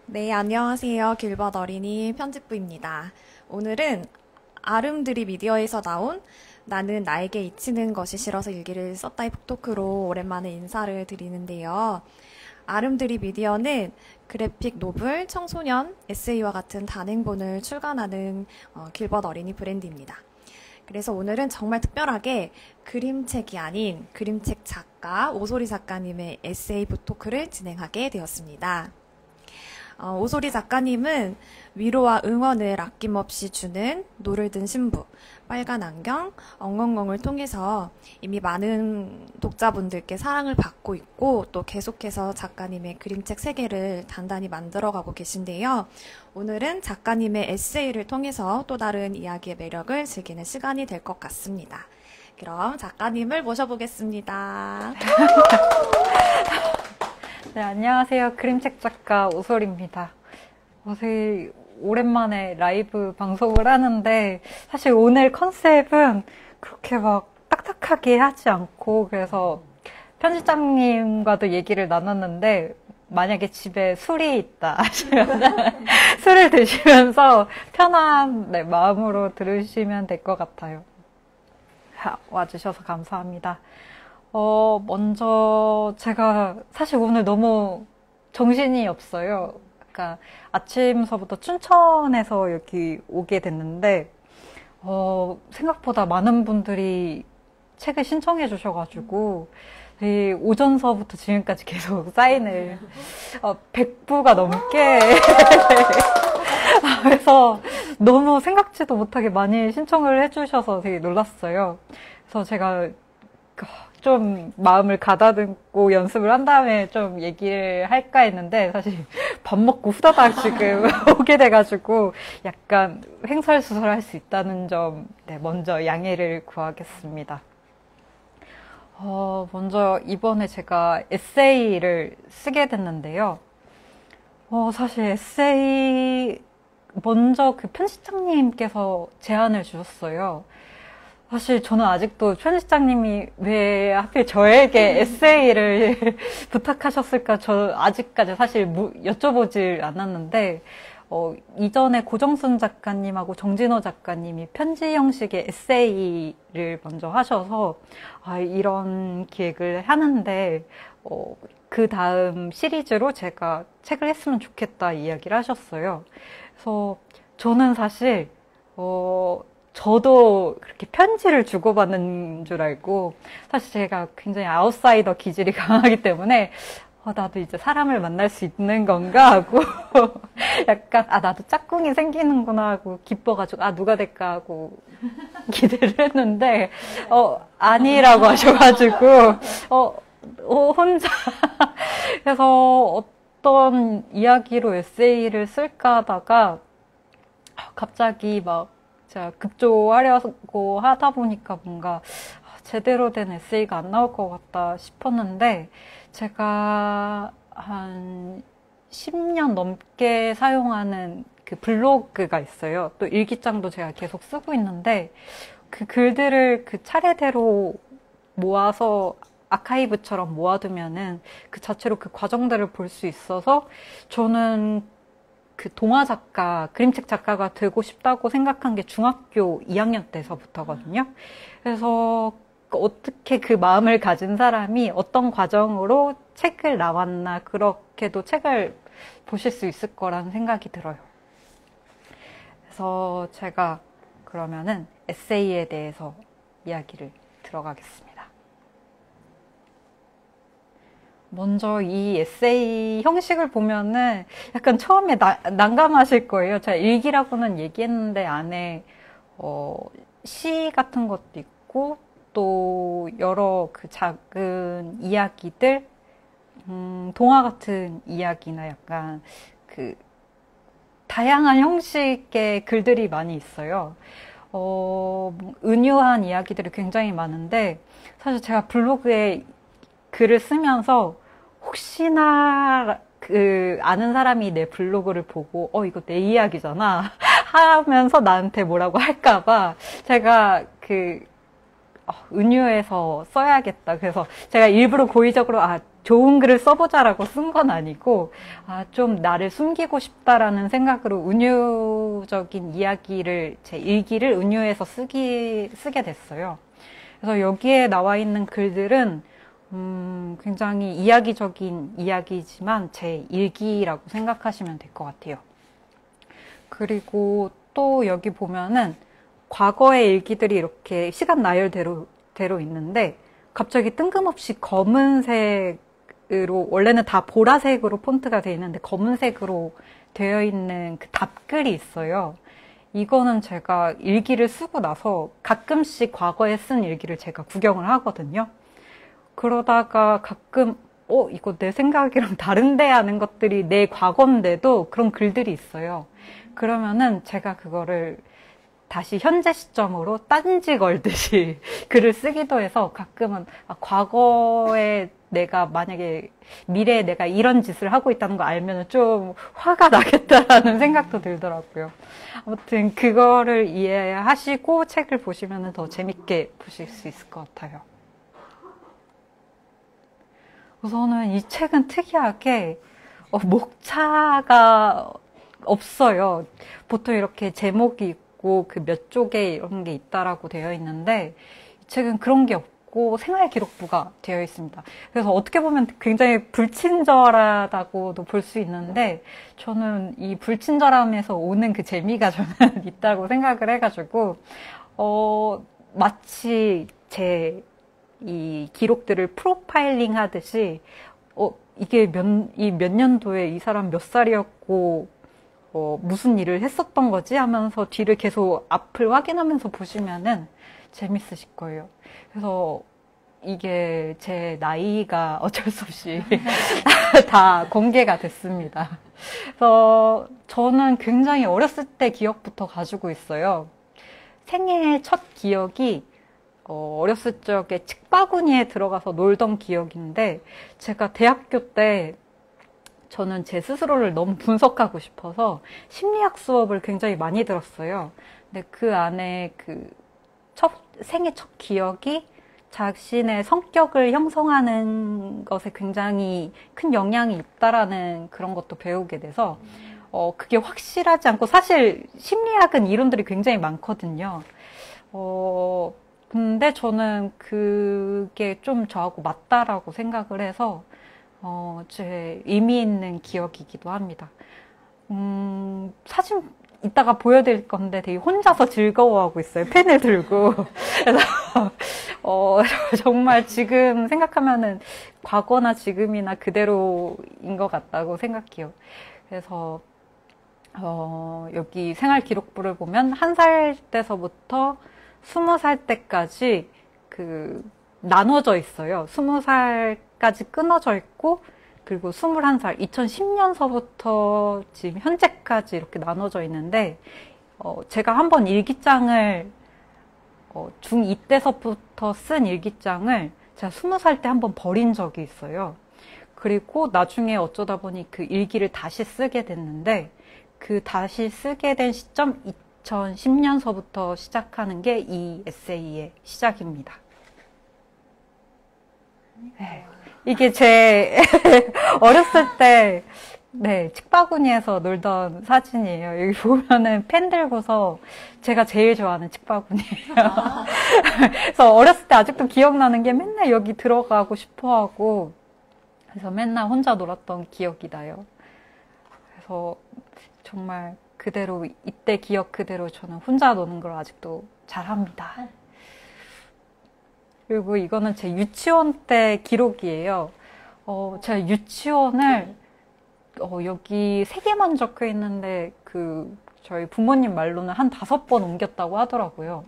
네, 안녕하세요. 길벗 어린이 편집부입니다. 오늘은 아름드리 미디어에서 나온 나는 나에게 잊히는 것이 싫어서 일기를 썼다의 북토크로 오랜만에 인사를 드리는데요. 아름드리 미디어는 그래픽 노블, 청소년, 에세이와 같은 단행본을 출간하는 길벗 어린이 브랜드입니다. 그래서 오늘은 정말 특별하게 그림책이 아닌 그림책 작가 오소리 작가님의 에세이 북토크를 진행하게 되었습니다. 오소리 작가님은 위로와 응원을 아낌없이 주는 노를 든 신부, 빨간 안경, 엉엉엉을 통해서 이미 많은 독자분들께 사랑을 받고 있고 또 계속해서 작가님의 그림책 세계를 단단히 만들어가고 계신데요. 오늘은 작가님의 에세이를 통해서 또 다른 이야기의 매력을 즐기는 시간이 될 것 같습니다. 그럼 작가님을 모셔보겠습니다. 네, 안녕하세요. 그림책 작가 오솔입니다. 되게 오랜만에 라이브 방송을 하는데 사실 오늘 컨셉은 그렇게 막 딱딱하게 하지 않고 그래서 편집장님과도 얘기를 나눴는데 만약에 집에 술이 있다 하시면 술을 드시면서 편한 마음으로 들으시면 될 것 같아요. 와주셔서 감사합니다. 먼저 제가 사실 오늘 너무 정신이 없어요. 그러니까 아침서부터 춘천에서 여기 오게 됐는데, 생각보다 많은 분들이 책을 신청해 주셔가지고, 이 오전서부터 지금까지 계속 사인을, 100부가 넘게, 그래서 너무 생각지도 못하게 많이 신청을 해주셔서 되게 놀랐어요. 그래서 제가 좀 마음을 가다듬고 연습을 한 다음에 좀 얘기를 할까 했는데 사실 밥 먹고 후다닥 지금 오게 돼가지고 약간 횡설수설할 수 있다는 점 먼저 양해를 구하겠습니다. 먼저 이번에 제가 에세이를 쓰게 됐는데요. 사실 에세이 먼저 그 편집장님께서 제안을 주셨어요. 사실 저는 아직도 편집장님이 왜 하필 저에게 에세이를 부탁하셨을까 저 아직까지 사실 여쭤보질 않았는데 이전에 고정순 작가님하고 정진호 작가님이 편지 형식의 에세이를 먼저 하셔서 이런 기획을 하는데 그 다음 시리즈로 제가 책을 했으면 좋겠다 이야기를 하셨어요. 그래서 저는 사실 저도 그렇게 편지를 주고받는 줄 알고, 사실 제가 굉장히 아웃사이더 기질이 강하기 때문에, 나도 이제 사람을 만날 수 있는 건가 하고, 약간, 나도 짝꿍이 생기는구나 하고, 기뻐가지고, 누가 될까 하고, 기대를 했는데, 아니라고 하셔가지고, 혼자. 그래서 어떤 이야기로 에세이를 쓸까 하다가, 갑자기 막, 제가 급조하려고 하다 보니까 뭔가 제대로 된 에세이가 안 나올 것 같다 싶었는데 제가 한 10년 넘게 사용하는 그 블로그가 있어요. 또 일기장도 제가 계속 쓰고 있는데 그 글들을 그 차례대로 모아서 아카이브처럼 모아두면은 그 자체로 그 과정들을 볼 수 있어서 저는 그 동화 작가, 그림책 작가가 되고 싶다고 생각한 게 중학교 2학년 때서부터거든요. 그래서 어떻게 그 마음을 가진 사람이 어떤 과정으로 책을 나왔나 그렇게도 책을 보실 수 있을 거라는 생각이 들어요. 그래서 제가 그러면은 에세이에 대해서 이야기를 들어가겠습니다. 먼저 이 에세이 형식을 보면은 약간 처음에 난감하실 거예요. 제가 일기라고는 얘기했는데 안에 시 같은 것도 있고 또 여러 그 작은 이야기들, 동화 같은 이야기나 약간 그 다양한 형식의 글들이 많이 있어요. 은유한 이야기들이 굉장히 많은데 사실 제가 블로그에 글을 쓰면서 혹시나 아는 사람이 내 블로그를 보고 이거 내 이야기잖아 하면서 나한테 뭐라고 할까봐 제가 은유해서 써야겠다. 그래서 제가 일부러 고의적으로 좋은 글을 써보자라고 쓴 건 아니고, 좀 나를 숨기고 싶다라는 생각으로 은유적인 이야기를, 제 일기를 은유해서 쓰게 됐어요. 그래서 여기에 나와 있는 글들은, 굉장히 이야기적인 이야기지만 제 일기라고 생각하시면 될 것 같아요. 그리고 또 여기 보면은 과거의 일기들이 이렇게 시간 나열대로 있는데 갑자기 뜬금없이 검은색으로, 원래는 다 보라색으로 폰트가 되어 있는데 검은색으로 되어 있는 그 답글이 있어요. 이거는 제가 일기를 쓰고 나서 가끔씩 과거에 쓴 일기를 제가 구경을 하거든요. 그러다가 가끔 이거 내 생각이랑 다른데 하는 것들이 내 과거인데도 그런 글들이 있어요. 그러면은 제가 그거를 다시 현재 시점으로 딴지 걸듯이 글을 쓰기도 해서 가끔은 과거에 내가 만약에 미래에 내가 이런 짓을 하고 있다는 거 알면 좀 화가 나겠다라는 생각도 들더라고요. 아무튼 그거를 이해하시고 책을 보시면 더 재밌게 보실 수 있을 것 같아요. 우선은 이 책은 특이하게 목차가 없어요. 보통 이렇게 제목이 있고 그 몇 쪽에 이런 게 있다라고 되어 있는데 이 책은 그런 게 없고 생활 기록부가 되어 있습니다. 그래서 어떻게 보면 굉장히 불친절하다고도 볼 수 있는데 저는 이 불친절함에서 오는 그 재미가 저는 있다고 생각을 해가지고 마치 제 이 기록들을 프로파일링 하듯이 이게 몇 년도에 이 사람 몇 살이었고 무슨 일을 했었던 거지 하면서 뒤를 계속 앞을 확인하면서 보시면은 재밌으실 거예요. 그래서 이게 제 나이가 어쩔 수 없이 다 공개가 됐습니다. 그래서 저는 굉장히 어렸을 때 기억부터 가지고 있어요. 생애 첫 기억이 어렸을 적에 칡바구니에 들어가서 놀던 기억인데 제가 대학교 때 저는 제 스스로를 너무 분석하고 싶어서 심리학 수업을 굉장히 많이 들었어요. 근데 그 안에 생애 첫 기억이 자신의 성격을 형성하는 것에 굉장히 큰 영향이 있다라는 그런 것도 배우게 돼서 그게 확실하지 않고 사실 심리학은 이론들이 굉장히 많거든요. 근데 저는 그게 좀 저하고 맞다라고 생각을 해서 제 의미 있는 기억이기도 합니다. 사진 이따가 보여드릴 건데 되게 혼자서 즐거워하고 있어요. 펜을 들고. 그래서 정말 지금 생각하면은 과거나 지금이나 그대로인 것 같다고 생각해요. 그래서 여기 생활 기록부를 보면 1살 때서부터 20살 때까지 나눠져 있어요. 20살까지 끊어져 있고, 그리고 21살, 2010년서부터 지금 현재까지 이렇게 나눠져 있는데, 제가 한번 일기장을, 중2 때서부터 쓴 일기장을 제가 20살 때 한번 버린 적이 있어요. 그리고 나중에 어쩌다 보니 그 일기를 다시 쓰게 됐는데, 그 다시 쓰게 된 시점 2010년서부터 시작하는 게 이 에세이의 시작입니다. 네. 이게 제 어렸을 때 칡바구니에서 놀던 사진이에요. 여기 보면은 펜 들고서 제가 제일 좋아하는 칡바구니예요. 그래서 어렸을 때 아직도 기억나는 게 맨날 여기 들어가고 싶어하고 그래서 맨날 혼자 놀았던 기억이 나요. 그래서 정말 그대로 이때 기억 그대로 저는 혼자 노는 걸 아직도 잘합니다. 그리고 이거는 제 유치원 때 기록이에요. 제가 유치원을 여기 3개만 적혀 있는데 저희 부모님 말로는 한 5번 옮겼다고 하더라고요.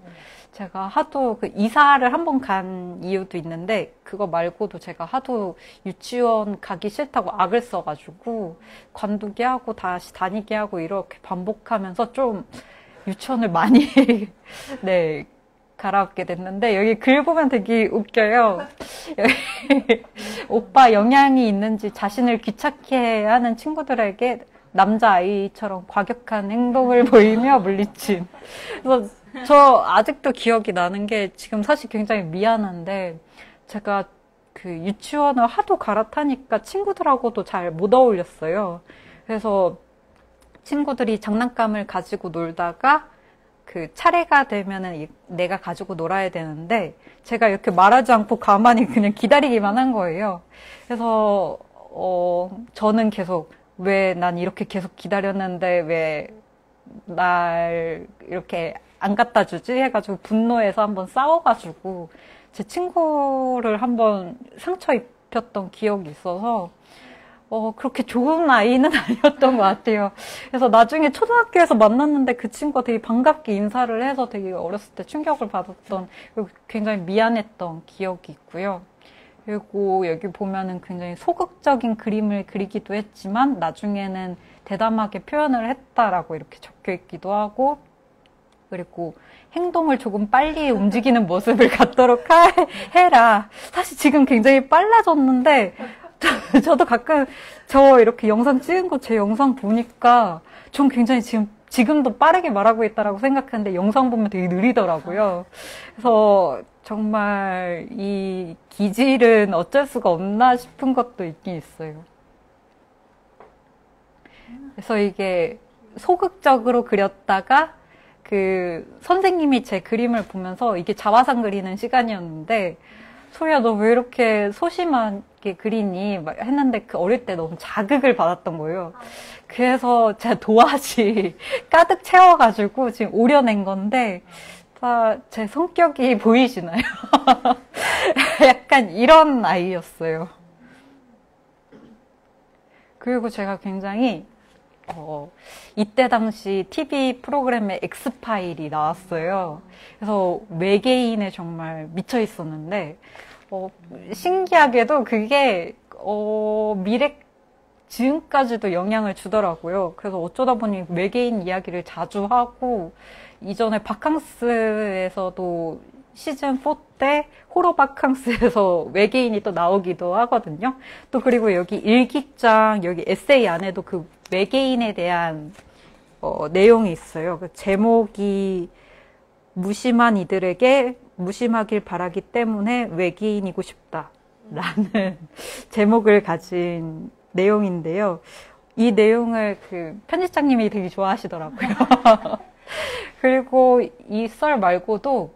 제가 하도 이사를 한 번 간 이유도 있는데 그거 말고도 제가 하도 유치원 가기 싫다고 악을 써가지고 관두게 하고 다시 다니게 하고 이렇게 반복하면서 좀 유치원을 많이 갈아엎게 됐는데 여기 글 보면 되게 웃겨요. 여기 오빠 영향이 있는지 자신을 귀찮게 하는 친구들에게 남자아이처럼 과격한 행동을 보이며 물리침. 그래서 저 아직도 기억이 나는 게 지금 사실 굉장히 미안한데 제가 그 유치원을 하도 갈아타니까 친구들하고도 잘 못 어울렸어요. 그래서 친구들이 장난감을 가지고 놀다가 그 차례가 되면은 내가 가지고 놀아야 되는데 제가 이렇게 말하지 않고 가만히 그냥 기다리기만 한 거예요. 그래서 저는 계속 왜 난 이렇게 계속 기다렸는데 왜 날 이렇게 안 갖다 주지? 해가지고 분노해서 한번 싸워가지고 제 친구를 한번 상처 입혔던 기억이 있어서 그렇게 좋은 아이는 아니었던 것 같아요. 그래서 나중에 초등학교에서 만났는데 그 친구가 되게 반갑게 인사를 해서 되게 어렸을 때 충격을 받았던, 그리고 굉장히 미안했던 기억이 있고요. 그리고 여기 보면은 굉장히 소극적인 그림을 그리기도 했지만 나중에는 대담하게 표현을 했다라고 이렇게 적혀 있기도 하고, 그리고 행동을 조금 빨리 움직이는 모습을 갖도록 해라. 사실 지금 굉장히 빨라졌는데 저도 가끔 저 이렇게 영상 찍은 거 제 영상 보니까 전 굉장히 지금도 빠르게 말하고 있다라고 생각하는데 영상 보면 되게 느리더라고요. 그래서 정말 이 기질은 어쩔 수가 없나 싶은 것도 있긴 있어요. 그래서 이게 소극적으로 그렸다가 그 선생님이 제 그림을 보면서 이게 자화상 그리는 시간이었는데 소희야 너 왜 이렇게 소심하게 그리니? 막 했는데 그 어릴 때 너무 자극을 받았던 거예요. 그래서 제가 도화지 가득 채워가지고 지금 오려낸 건데 제 성격이 보이시나요? 약간 이런 아이였어요. 그리고 제가 굉장히 이때 당시 TV 프로그램에 엑스파일이 나왔어요. 그래서 외계인에 정말 미쳐 있었는데, 신기하게도 그게, 지금까지도 영향을 주더라고요. 그래서 어쩌다 보니 외계인 이야기를 자주 하고, 이전에 바캉스에서도 시즌4 때 호러 바캉스에서 외계인이 또 나오기도 하거든요. 또 그리고 여기 일기장, 여기 에세이 안에도 그 외계인에 대한 내용이 있어요. 그 제목이 무심한 이들에게 무심하길 바라기 때문에 외계인이고 싶다라는 제목을 가진 내용인데요. 이 내용을 그 편집장님이 되게 좋아하시더라고요. 그리고 이 썰 말고도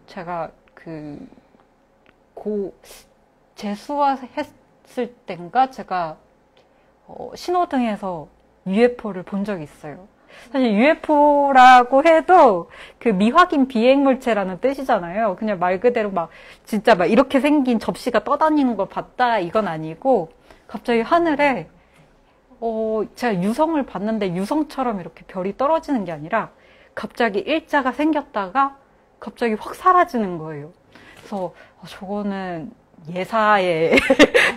제가 재수했을 땐가 제가 신호등에서 UFO를 본 적이 있어요. 사실 UFO라고 해도 그 미확인 비행물체라는 뜻이잖아요. 그냥 말 그대로 진짜 이렇게 생긴 접시가 떠다니는 걸 봤다 이건 아니고 갑자기 하늘에 제가 유성을 봤는데 유성처럼 이렇게 별이 떨어지는 게 아니라 갑자기 일자가 생겼다가 갑자기 확 사라지는 거예요. 그래서 저거는 예사의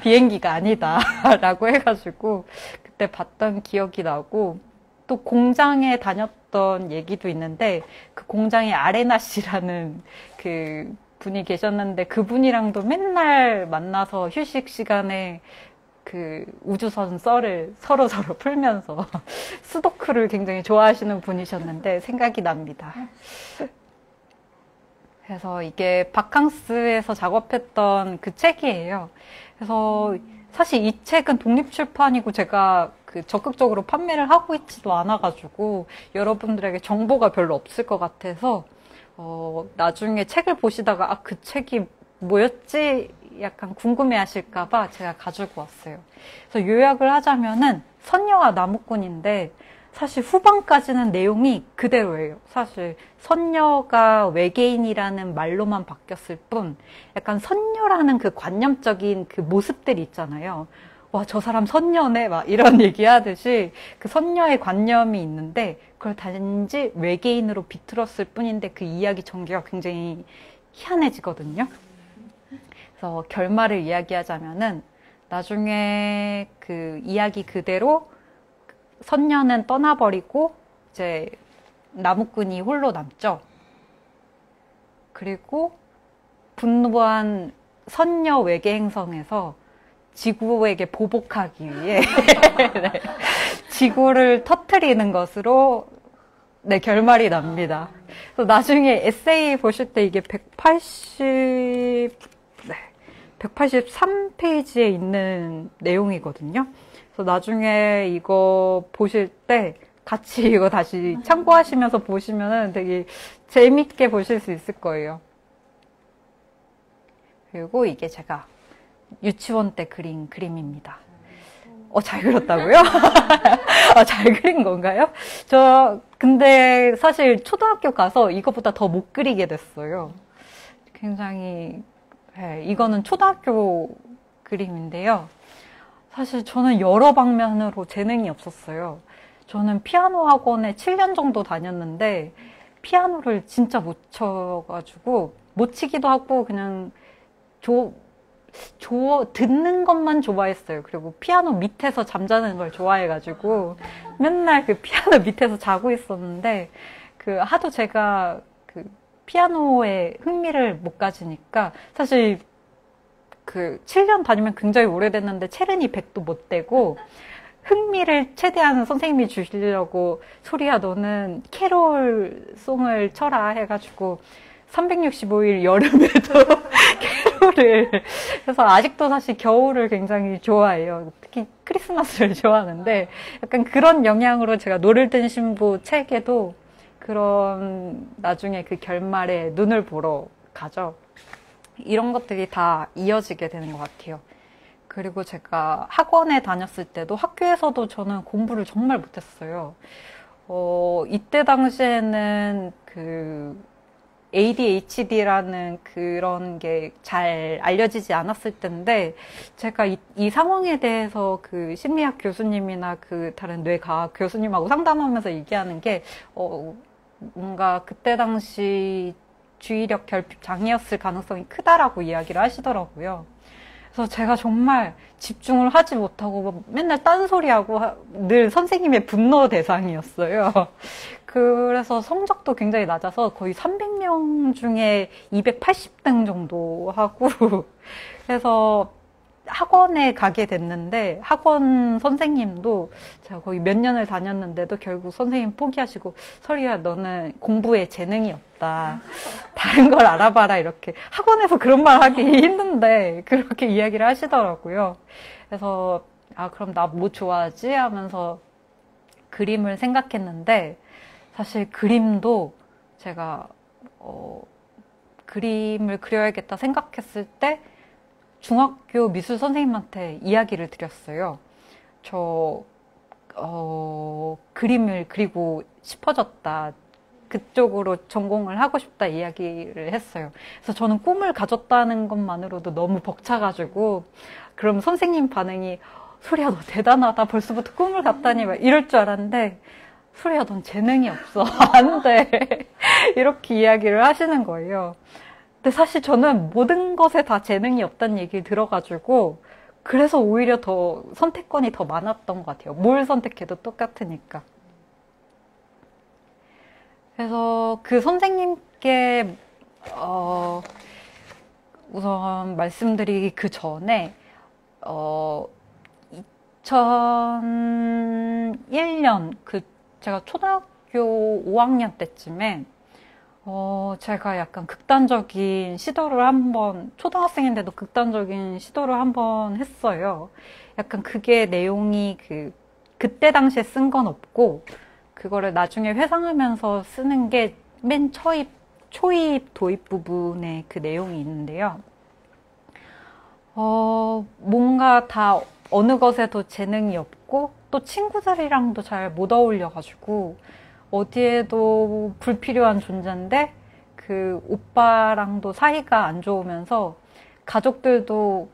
비행기가 아니다라고 해가지고 그때 봤던 기억이 나고, 또 공장에 다녔던 얘기도 있는데 그 공장에 아레나 씨라는 그 분이 계셨는데 그분이랑도 맨날 만나서 휴식 시간에 그 우주선 썰을 서로 풀면서 수도크를 굉장히 좋아하시는 분이셨는데 생각이 납니다. 그래서 이게 바캉스에서 작업했던 그 책이에요. 그래서 사실 이 책은 독립출판이고 제가 그 적극적으로 판매를 하고 있지도 않아가지고 여러분들에게 정보가 별로 없을 것 같아서 나중에 책을 보시다가 그 책이 뭐였지? 약간 궁금해 하실까봐 제가 가지고 왔어요. 그래서 요약을 하자면은 선녀와 나무꾼인데 사실 후반까지는 내용이 그대로예요. 사실 선녀가 외계인이라는 말로만 바뀌었을 뿐 약간 선녀라는 그 관념적인 그 모습들이 있잖아요. 와, 저 사람 선녀네 막 이런 얘기 하듯이 그 선녀의 관념이 있는데 그걸 단지 외계인으로 비틀었을 뿐인데 그 이야기 전개가 굉장히 희한해지거든요. 그래서 결말을 이야기하자면은 나중에 그 이야기 그대로 선녀는 떠나버리고 이제 나무꾼이 홀로 남죠. 그리고 분노한 선녀 외계 행성에서 지구에게 보복하기 위해 네, 지구를 터뜨리는 것으로 결말이 납니다. 그래서 나중에 에세이 보실 때 이게 183페이지에 있는 내용이거든요. 그래서 나중에 이거 보실 때 같이 이거 다시 참고하시면서 보시면은 되게 재밌게 보실 수 있을 거예요. 그리고 이게 제가 유치원 때 그린 그림입니다. 잘 그렸다고요? 잘 그린 건가요? 근데 사실 초등학교 가서 이거보다 더 못 그리게 됐어요. 굉장히, 네, 이거는 초등학교 그림인데요. 사실 저는 여러 방면으로 재능이 없었어요. 저는 피아노 학원에 7년 정도 다녔는데, 피아노를 진짜 못 쳐가지고, 못 치기도 하고, 그냥, 듣는 것만 좋아했어요. 그리고 피아노 밑에서 잠자는 걸 좋아해가지고 맨날 그 피아노 밑에서 자고 있었는데 하도 제가 피아노에 흥미를 못 가지니까 사실 7년 다니면 굉장히 오래됐는데 체르니 100도 못 되고 흥미를 최대한 선생님이 주시려고 소리야 너는 캐롤송을 쳐라 해가지고 365일 여름에도 캐롤을 그래서 아직도 사실 겨울을 굉장히 좋아해요. 특히 크리스마스를 좋아하는데 약간 그런 영향으로 제가 노를 든 신부 책에도 그런 나중에 그 결말에 눈을 보러 가죠. 이런 것들이 다 이어지게 되는 것 같아요. 그리고 제가 학원에 다녔을 때도 학교에서도 저는 공부를 정말 못했어요. 이때 당시에는 ADHD라는 그런 게 잘 알려지지 않았을 텐데, 제가 이 상황에 대해서 심리학 교수님이나 다른 뇌과학 교수님하고 상담하면서 얘기하는 게, 뭔가 그때 당시 주의력 결핍 장애였을 가능성이 크다라고 이야기를 하시더라고요. 그래서 제가 정말 집중을 하지 못하고 맨날 딴소리하고 늘 선생님의 분노 대상이었어요. 그래서 성적도 굉장히 낮아서 거의 300명 중에 280등 정도 하고 그래서 학원에 가게 됐는데 학원 선생님도 제가 거의 몇 년을 다녔는데도 결국 선생님 포기하시고 설이야 너는 공부에 재능이 없다. 다른 걸 알아봐라 이렇게 학원에서 그런 말 하기 힘든데 그렇게 이야기를 하시더라고요. 그래서 그럼 나 뭐 좋아하지? 하면서 그림을 생각했는데 사실 그림도 제가 그림을 그려야겠다 생각했을 때 중학교 미술 선생님한테 이야기를 드렸어요. 그림을 그리고 싶어졌다. 그쪽으로 전공을 하고 싶다 이야기를 했어요. 그래서 저는 꿈을 가졌다는 것만으로도 너무 벅차가지고 그럼 선생님 반응이 소리야 너 대단하다 벌써부터 꿈을 갖다니 막 이럴 줄 알았는데 소리야 넌 재능이 없어 안 돼 이렇게 이야기를 하시는 거예요. 근데 사실 저는 모든 것에 다 재능이 없다는 얘기를 들어가지고 그래서 오히려 더 선택권이 더 많았던 것 같아요. 뭘 선택해도 똑같으니까. 그래서 그 선생님께 우선 말씀드리기 그 전에 2001년 제가 초등학교 5학년 때쯤에 제가 약간 극단적인 시도를 초등학생인데도 극단적인 시도를 한번 했어요. 약간 그게 내용이 그때 당시에 쓴 건 없고, 그거를 나중에 회상하면서 쓰는 게 맨 초입, 도입 부분에 그 내용이 있는데요. 뭔가 다 어느 것에도 재능이 없고, 또 친구들이랑도 잘 못 어울려가지고, 어디에도 불필요한 존재인데 오빠랑도 사이가 안 좋으면서 가족들도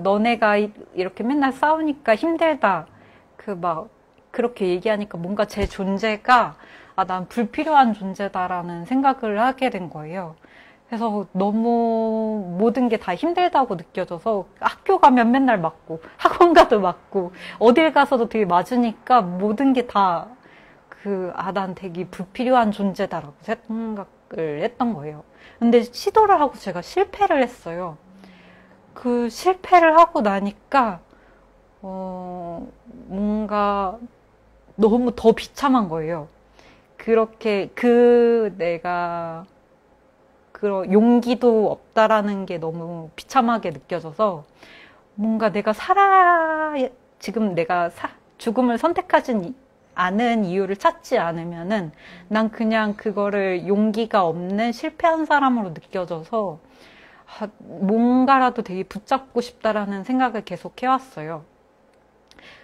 너네가 이렇게 맨날 싸우니까 힘들다 그렇게 얘기하니까 뭔가 제 존재가 난 불필요한 존재다라는 생각을 하게 된 거예요. 그래서 너무 모든 게 다 힘들다고 느껴져서 학교 가면 맨날 맞고 학원 가도 맞고 어딜 가서도 되게 맞으니까 모든 게 다 난 되게 불필요한 존재다라고 생각을 했던 거예요. 근데 시도를 하고 제가 실패를 했어요. 그 실패를 하고 나니까, 뭔가 너무 더 비참한 거예요. 그렇게 내가 그런 용기도 없다라는 게 너무 비참하게 느껴져서 뭔가 지금 내가 죽음을 선택하지 않은 이유를 찾지 않으면은 난 그냥 그거를 용기가 없는 실패한 사람으로 느껴져서 뭔가라도 되게 붙잡고 싶다라는 생각을 계속 해왔어요.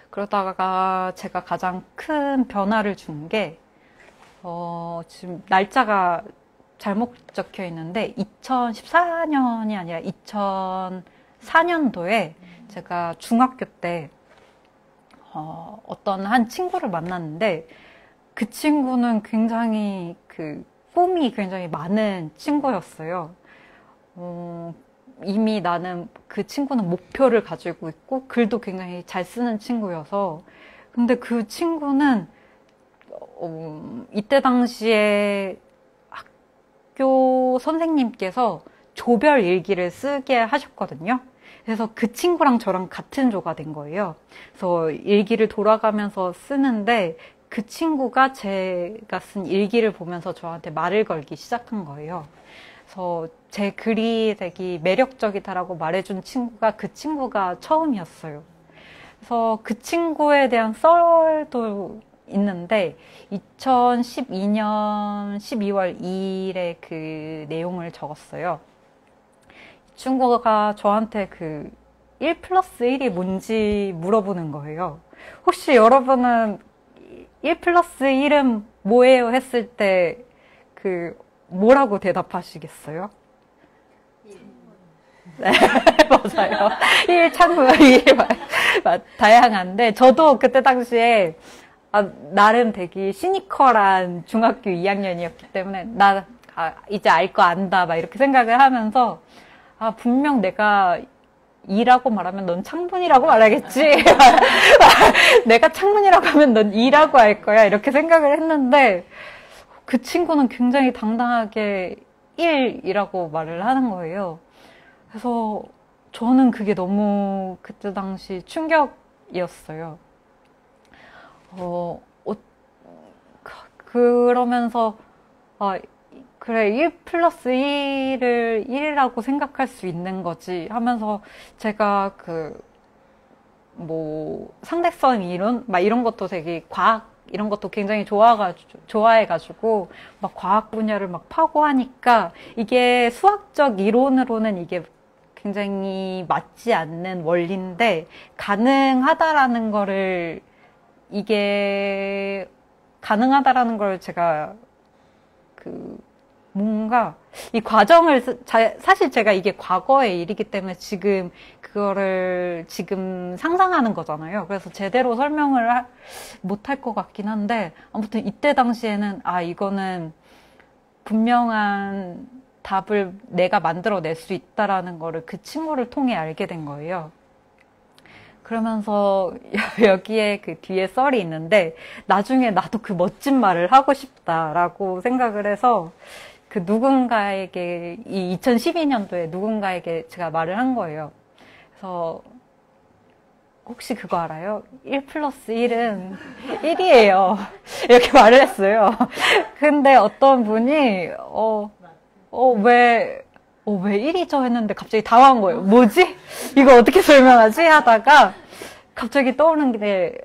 그러다가 제가 가장 큰 변화를 준 게, 지금 날짜가 잘못 적혀 있는데, 2014년이 아니라 2004년도에 제가 중학교 때, 어떤 한 친구를 만났는데, 그 친구는 굉장히 꿈이 굉장히 많은 친구였어요. 이미 나는 그 친구는 목표를 가지고 있고 글도 굉장히 잘 쓰는 친구여서 근데 그 친구는 이때 당시에 학교 선생님께서 조별 일기를 쓰게 하셨거든요. 그래서 그 친구랑 저랑 같은 조가 된 거예요. 그래서 일기를 돌아가면서 쓰는데 그 친구가 제가 쓴 일기를 보면서 저한테 말을 걸기 시작한 거예요. 그래서 제 글이 되게 매력적이다라고 말해준 친구가 그 친구가 처음이었어요. 그래서 그 친구에 대한 썰도 있는데 2012년 12월 2일에 그 내용을 적었어요. 이 친구가 저한테 1 플러스 1이 뭔지 물어보는 거예요. 혹시 여러분은 1 플러스 1은 뭐예요? 했을 때 뭐라고 대답하시겠어요? 네, 맞아요. 1 창구, 2 다양한데, 저도 그때 당시에, 나름 되게 시니컬한 중학교 2학년이었기 때문에, 이제 알 거 안다, 막 이렇게 생각을 하면서, 분명 내가 2라고 말하면 넌 창문이라고 말하겠지. 내가 창문이라고 하면 넌 2라고 할 거야. 이렇게 생각을 했는데, 그 친구는 굉장히 당당하게 1이라고 말을 하는 거예요. 그래서 저는 그게 너무 그때 당시 충격이었어요. 그러면서, 그래, 1 플러스 1을 1이라고 생각할 수 있는 거지 하면서 제가 상대성 이론? 막 이런 것도 되게 이런 것도 굉장히 좋아해가지고, 막 과학 분야를 막 파고하니까, 이게 수학적 이론으로는 이게 굉장히 맞지 않는 원리인데, 가능하다라는 걸 제가, 뭔가, 이 과정을, 사실 제가 이게 과거의 일이기 때문에 그거를 지금 상상하는 거잖아요. 그래서 제대로 설명을 못할 것 같긴 한데, 아무튼 이때 당시에는, 이거는 분명한 답을 내가 만들어낼 수 있다라는 거를 그 친구를 통해 알게 된 거예요. 그러면서 여기에 뒤에 썰이 있는데, 나중에 나도 그 멋진 말을 하고 싶다라고 생각을 해서, 누군가에게, 이 2012년도에 누군가에게 제가 말을 한 거예요. 그래서, 혹시 그거 알아요? 1 플러스 1은 1이에요. 이렇게 말을 했어요. 근데 어떤 분이, 왜 1이죠? 했는데 갑자기 당황한 거예요. 뭐지? 이거 어떻게 설명하지? 하다가 갑자기 떠오르는 게,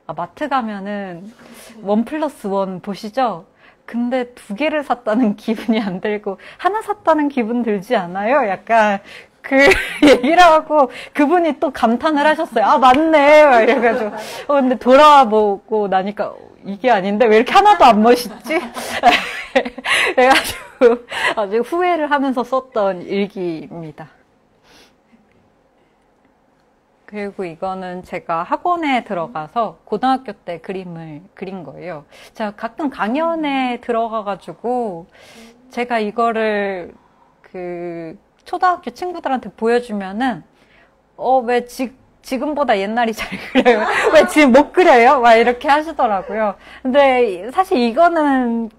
마트 가면은 1 플러스 1 보시죠? 근데 2개를 샀다는 기분이 안 들고 하나 샀다는 기분 들지 않아요? 약간 얘기를 하고 그분이 또 감탄을 하셨어요. 맞네. 막 이래가지고. 근데 돌아와 보고 나니까 이게 아닌데 왜 이렇게 하나도 안 멋있지? 그래가지고 아주 후회를 하면서 썼던 일기입니다. 그리고 이거는 제가 학원에 들어가서 고등학교 때 그림을 그린 거예요. 제가 가끔 강연에 들어가가지고 제가 이거를 초등학교 친구들한테 보여주면은 왜 지금보다 옛날이 잘 그려요? 왜 지금 못 그려요? 막 이렇게 하시더라고요. 근데 사실 이거는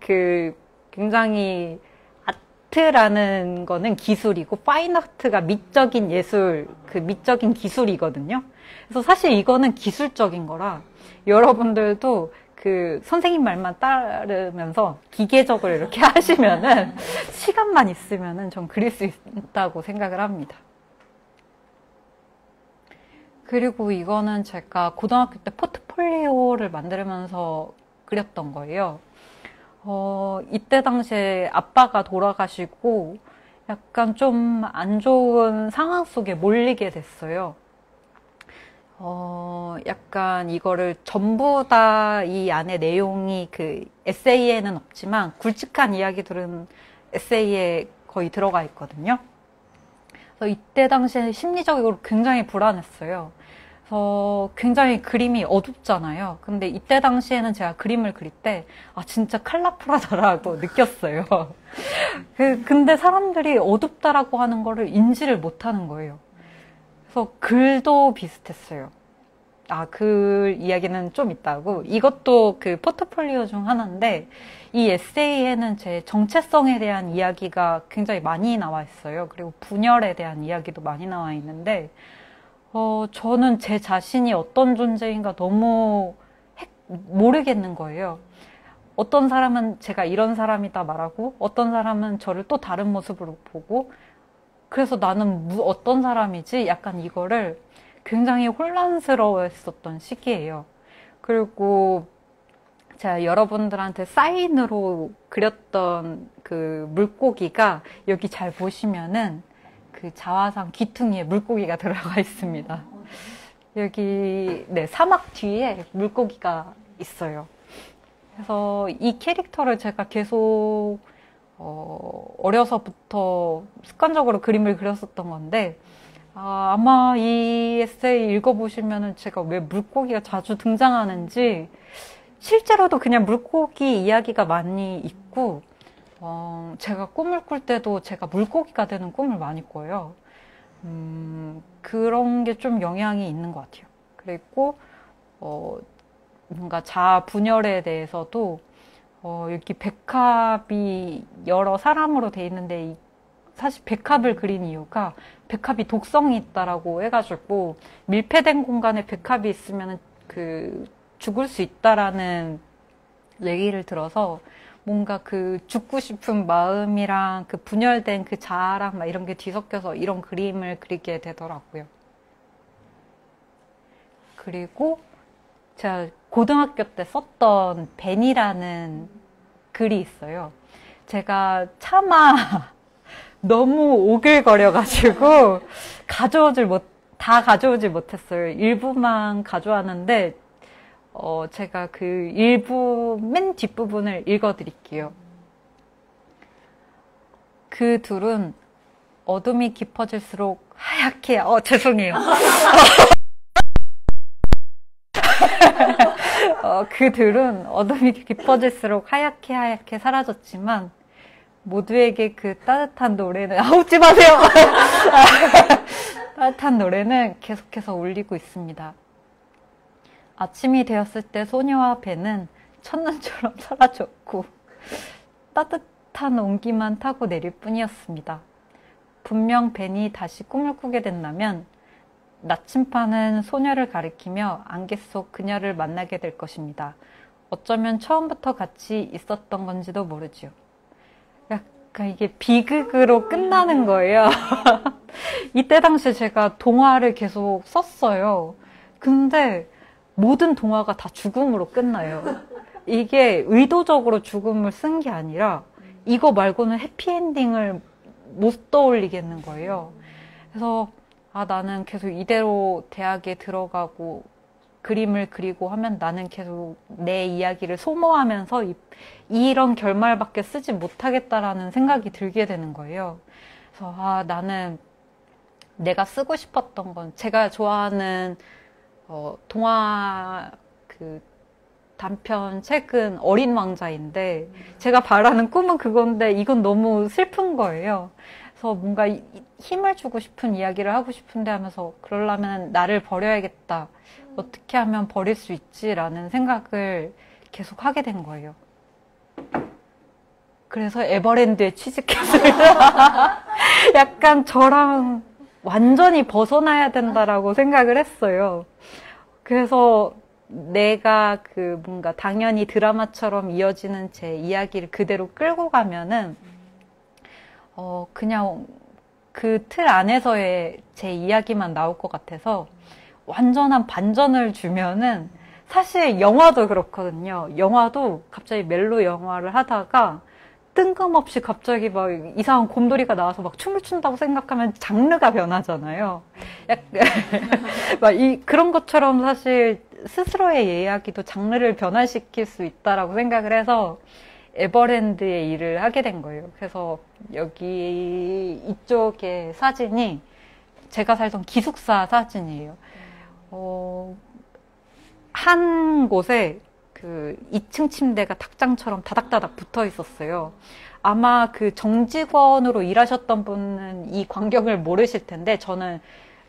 굉장히 아트라는 거는 기술이고 파인아트가 미적인 예술, 미적인 기술이거든요. 그래서 사실 이거는 기술적인 거라 여러분들도 그 선생님 말만 따르면서 기계적으로 이렇게 하시면은 시간만 있으면은 전 그릴 수 있다고 생각을 합니다. 그리고 이거는 제가 고등학교 때 포트폴리오를 만들면서 그렸던 거예요. 이때 당시에 아빠가 돌아가시고 약간 좀 안 좋은 상황 속에 몰리게 됐어요. 약간 이거를 전부 다 이 안에 내용이 그 에세이에는 없지만 굵직한 이야기들은 에세이에 거의 들어가 있거든요. 그래서 이때 당시에 심리적으로 굉장히 불안했어요. 그래서 굉장히 그림이 어둡잖아요. 근데 이때 당시에는 제가 그림을 그릴 때, 아, 진짜 컬러풀하다라고 느꼈어요. 근데 사람들이 어둡다라고 하는 거를 인지를 못 하는 거예요. 그래서 글도 비슷했어요. 아, 글 이야기는 좀 있다고. 이것도 그 포트폴리오 중 하나인데, 이 에세이에는 제 정체성에 대한 이야기가 굉장히 많이 나와 있어요. 그리고 분열에 대한 이야기도 많이 나와 있는데, 저는 제 자신이 어떤 존재인가 너무 모르겠는 거예요. 어떤 사람은 제가 이런 사람이다 말하고, 어떤 사람은 저를 또 다른 모습으로 보고, 그래서 나는 어떤 사람이지? 약간 이거를 굉장히 혼란스러워했었던 시기예요. 그리고 제가 여러분들한테 사인으로 그렸던 그 물고기가 여기 잘 보시면은 그 자화상 귀퉁이에 물고기가 들어가 있습니다. 여기 네, 사막 뒤에 물고기가 있어요. 그래서 이 캐릭터를 제가 계속 어려서부터 습관적으로 그림을 그렸었던 건데, 아마 이 에세이 읽어보시면은 제가 왜 물고기가 자주 등장하는지, 실제로도 그냥 물고기 이야기가 많이 있고, 제가 꿈을 꿀 때도 제가 물고기가 되는 꿈을 많이 꿔요. 그런 게 좀 영향이 있는 것 같아요. 그리고, 뭔가 자아 분열에 대해서도, 여기 백합이 여러 사람으로 돼 있는데, 사실 백합을 그린 이유가 백합이 독성이 있다라고 해가지고, 밀폐된 공간에 백합이 있으면 죽을 수 있다라는 얘기를 들어서, 뭔가 그 죽고 싶은 마음이랑 그 분열된 그 자아랑 막 이런 게 뒤섞여서 이런 그림을 그리게 되더라고요. 그리고 제가 고등학교 때 썼던 벤이라는 글이 있어요. 제가 차마 너무 오글거려가지고 다 가져오질 못했어요. 일부만 가져왔는데, 제가 그 일부 맨 뒷부분을 읽어드릴게요. 그 둘은 어둠이 깊어질수록 하얗게, 죄송해요. 그들은 어둠이 깊어질수록 하얗게 사라졌지만 모두에게 그 따뜻한 노래는 웃지 마세요. 따뜻한 노래는 계속해서 울리고 있습니다. 아침이 되었을 때 소녀와 벤은 첫눈처럼 사라졌고 따뜻한 온기만 타고 내릴 뿐이었습니다. 분명 벤이 다시 꿈을 꾸게 된다면 나침반은 소녀를 가리키며 안개 속 그녀를 만나게 될 것입니다. 어쩌면 처음부터 같이 있었던 건지도 모르지요. 약간 이게 비극으로 끝나는 거예요. 이때 당시에 제가 동화를 계속 썼어요. 근데 모든 동화가 다 죽음으로 끝나요. 이게 의도적으로 죽음을 쓴 게 아니라 이거 말고는 해피엔딩을 못 떠올리겠는 거예요. 그래서 나는 계속 이대로 대학에 들어가고 그림을 그리고 하면 나는 계속 내 이야기를 소모하면서 이런 결말밖에 쓰지 못하겠다라는 생각이 들게 되는 거예요. 그래서 나는 내가 쓰고 싶었던 건 제가 좋아하는 동화 단편 책은 어린 왕자인데 제가 바라는 꿈은 그건데 이건 너무 슬픈 거예요. 그래서 뭔가 힘을 주고 싶은 이야기를 하고 싶은데 하면서 그러려면 나를 버려야겠다. 어떻게 하면 버릴 수 있지라는 생각을 계속 하게 된 거예요. 그래서 에버랜드에 취직했어요. 약간 저랑 완전히 벗어나야 된다라고 생각을 했어요. 그래서 내가 그 뭔가 당연히 드라마처럼 이어지는 제 이야기를 그대로 끌고 가면은, 그냥 그 틀 안에서의 제 이야기만 나올 것 같아서 완전한 반전을 주면은 사실 영화도 그렇거든요. 영화도 갑자기 멜로 영화를 하다가 뜬금없이 갑자기 막 이상한 곰돌이가 나와서 막 춤을 춘다고 생각하면 장르가 변하잖아요. 그런 것처럼 사실 스스로의 이야기도 장르를 변화시킬 수 있다라고 생각을 해서 에버랜드에 일을 하게 된 거예요. 그래서 여기 이쪽의 사진이 제가 살던 기숙사 사진이에요. 한 곳에 그 2층 침대가 닭장처럼 다닥다닥 붙어 있었어요. 아마 그 정직원으로 일하셨던 분은 이 광경을 모르실 텐데 저는